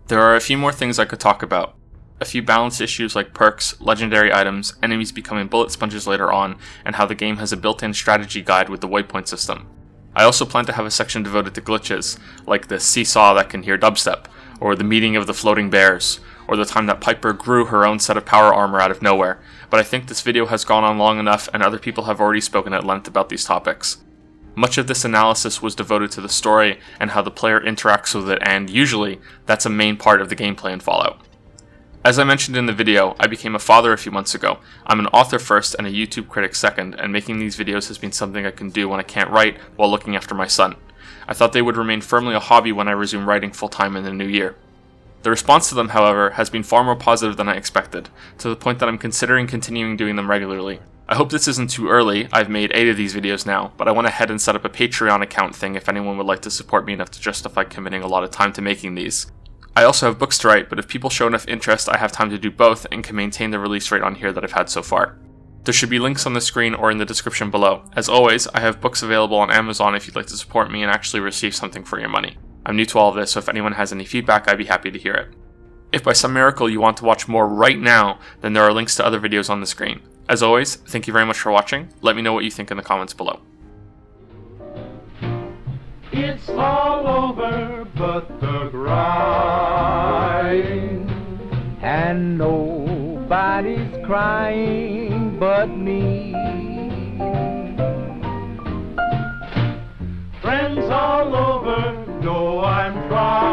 There are a few more things I could talk about. A few balance issues like perks, legendary items, enemies becoming bullet sponges later on, and how the game has a built-in strategy guide with the waypoint system. I also plan to have a section devoted to glitches, like the seesaw that can hear dubstep, or the meeting of the floating bears, or the time that Piper grew her own set of power armor out of nowhere, but I think this video has gone on long enough and other people have already spoken at length about these topics. Much of this analysis was devoted to the story and how the player interacts with it, and usually, that's a main part of the gameplay in Fallout. As I mentioned in the video, I became a father a few months ago. I'm an author first and a YouTube critic second, and making these videos has been something I can do when I can't write while looking after my son. I thought they would remain firmly a hobby when I resume writing full-time in the new year. The response to them, however, has been far more positive than I expected, to the point that I'm considering continuing doing them regularly. I hope this isn't too early. I've made 8 of these videos now, but I went ahead and set up a Patreon account thing if anyone would like to support me enough to justify committing a lot of time to making these. I also have books to write, but if people show enough interest, I have time to do both and can maintain the release rate on here that I've had so far. There should be links on the screen or in the description below. As always, I have books available on Amazon if you'd like to support me and actually receive something for your money. I'm new to all of this, so if anyone has any feedback, I'd be happy to hear it. If by some miracle you want to watch more right now, then there are links to other videos on the screen. As always, thank you very much for watching. Let me know what you think in the comments below. It's all over but the grind, and nobody's crying but me. Friends all over know I'm trying.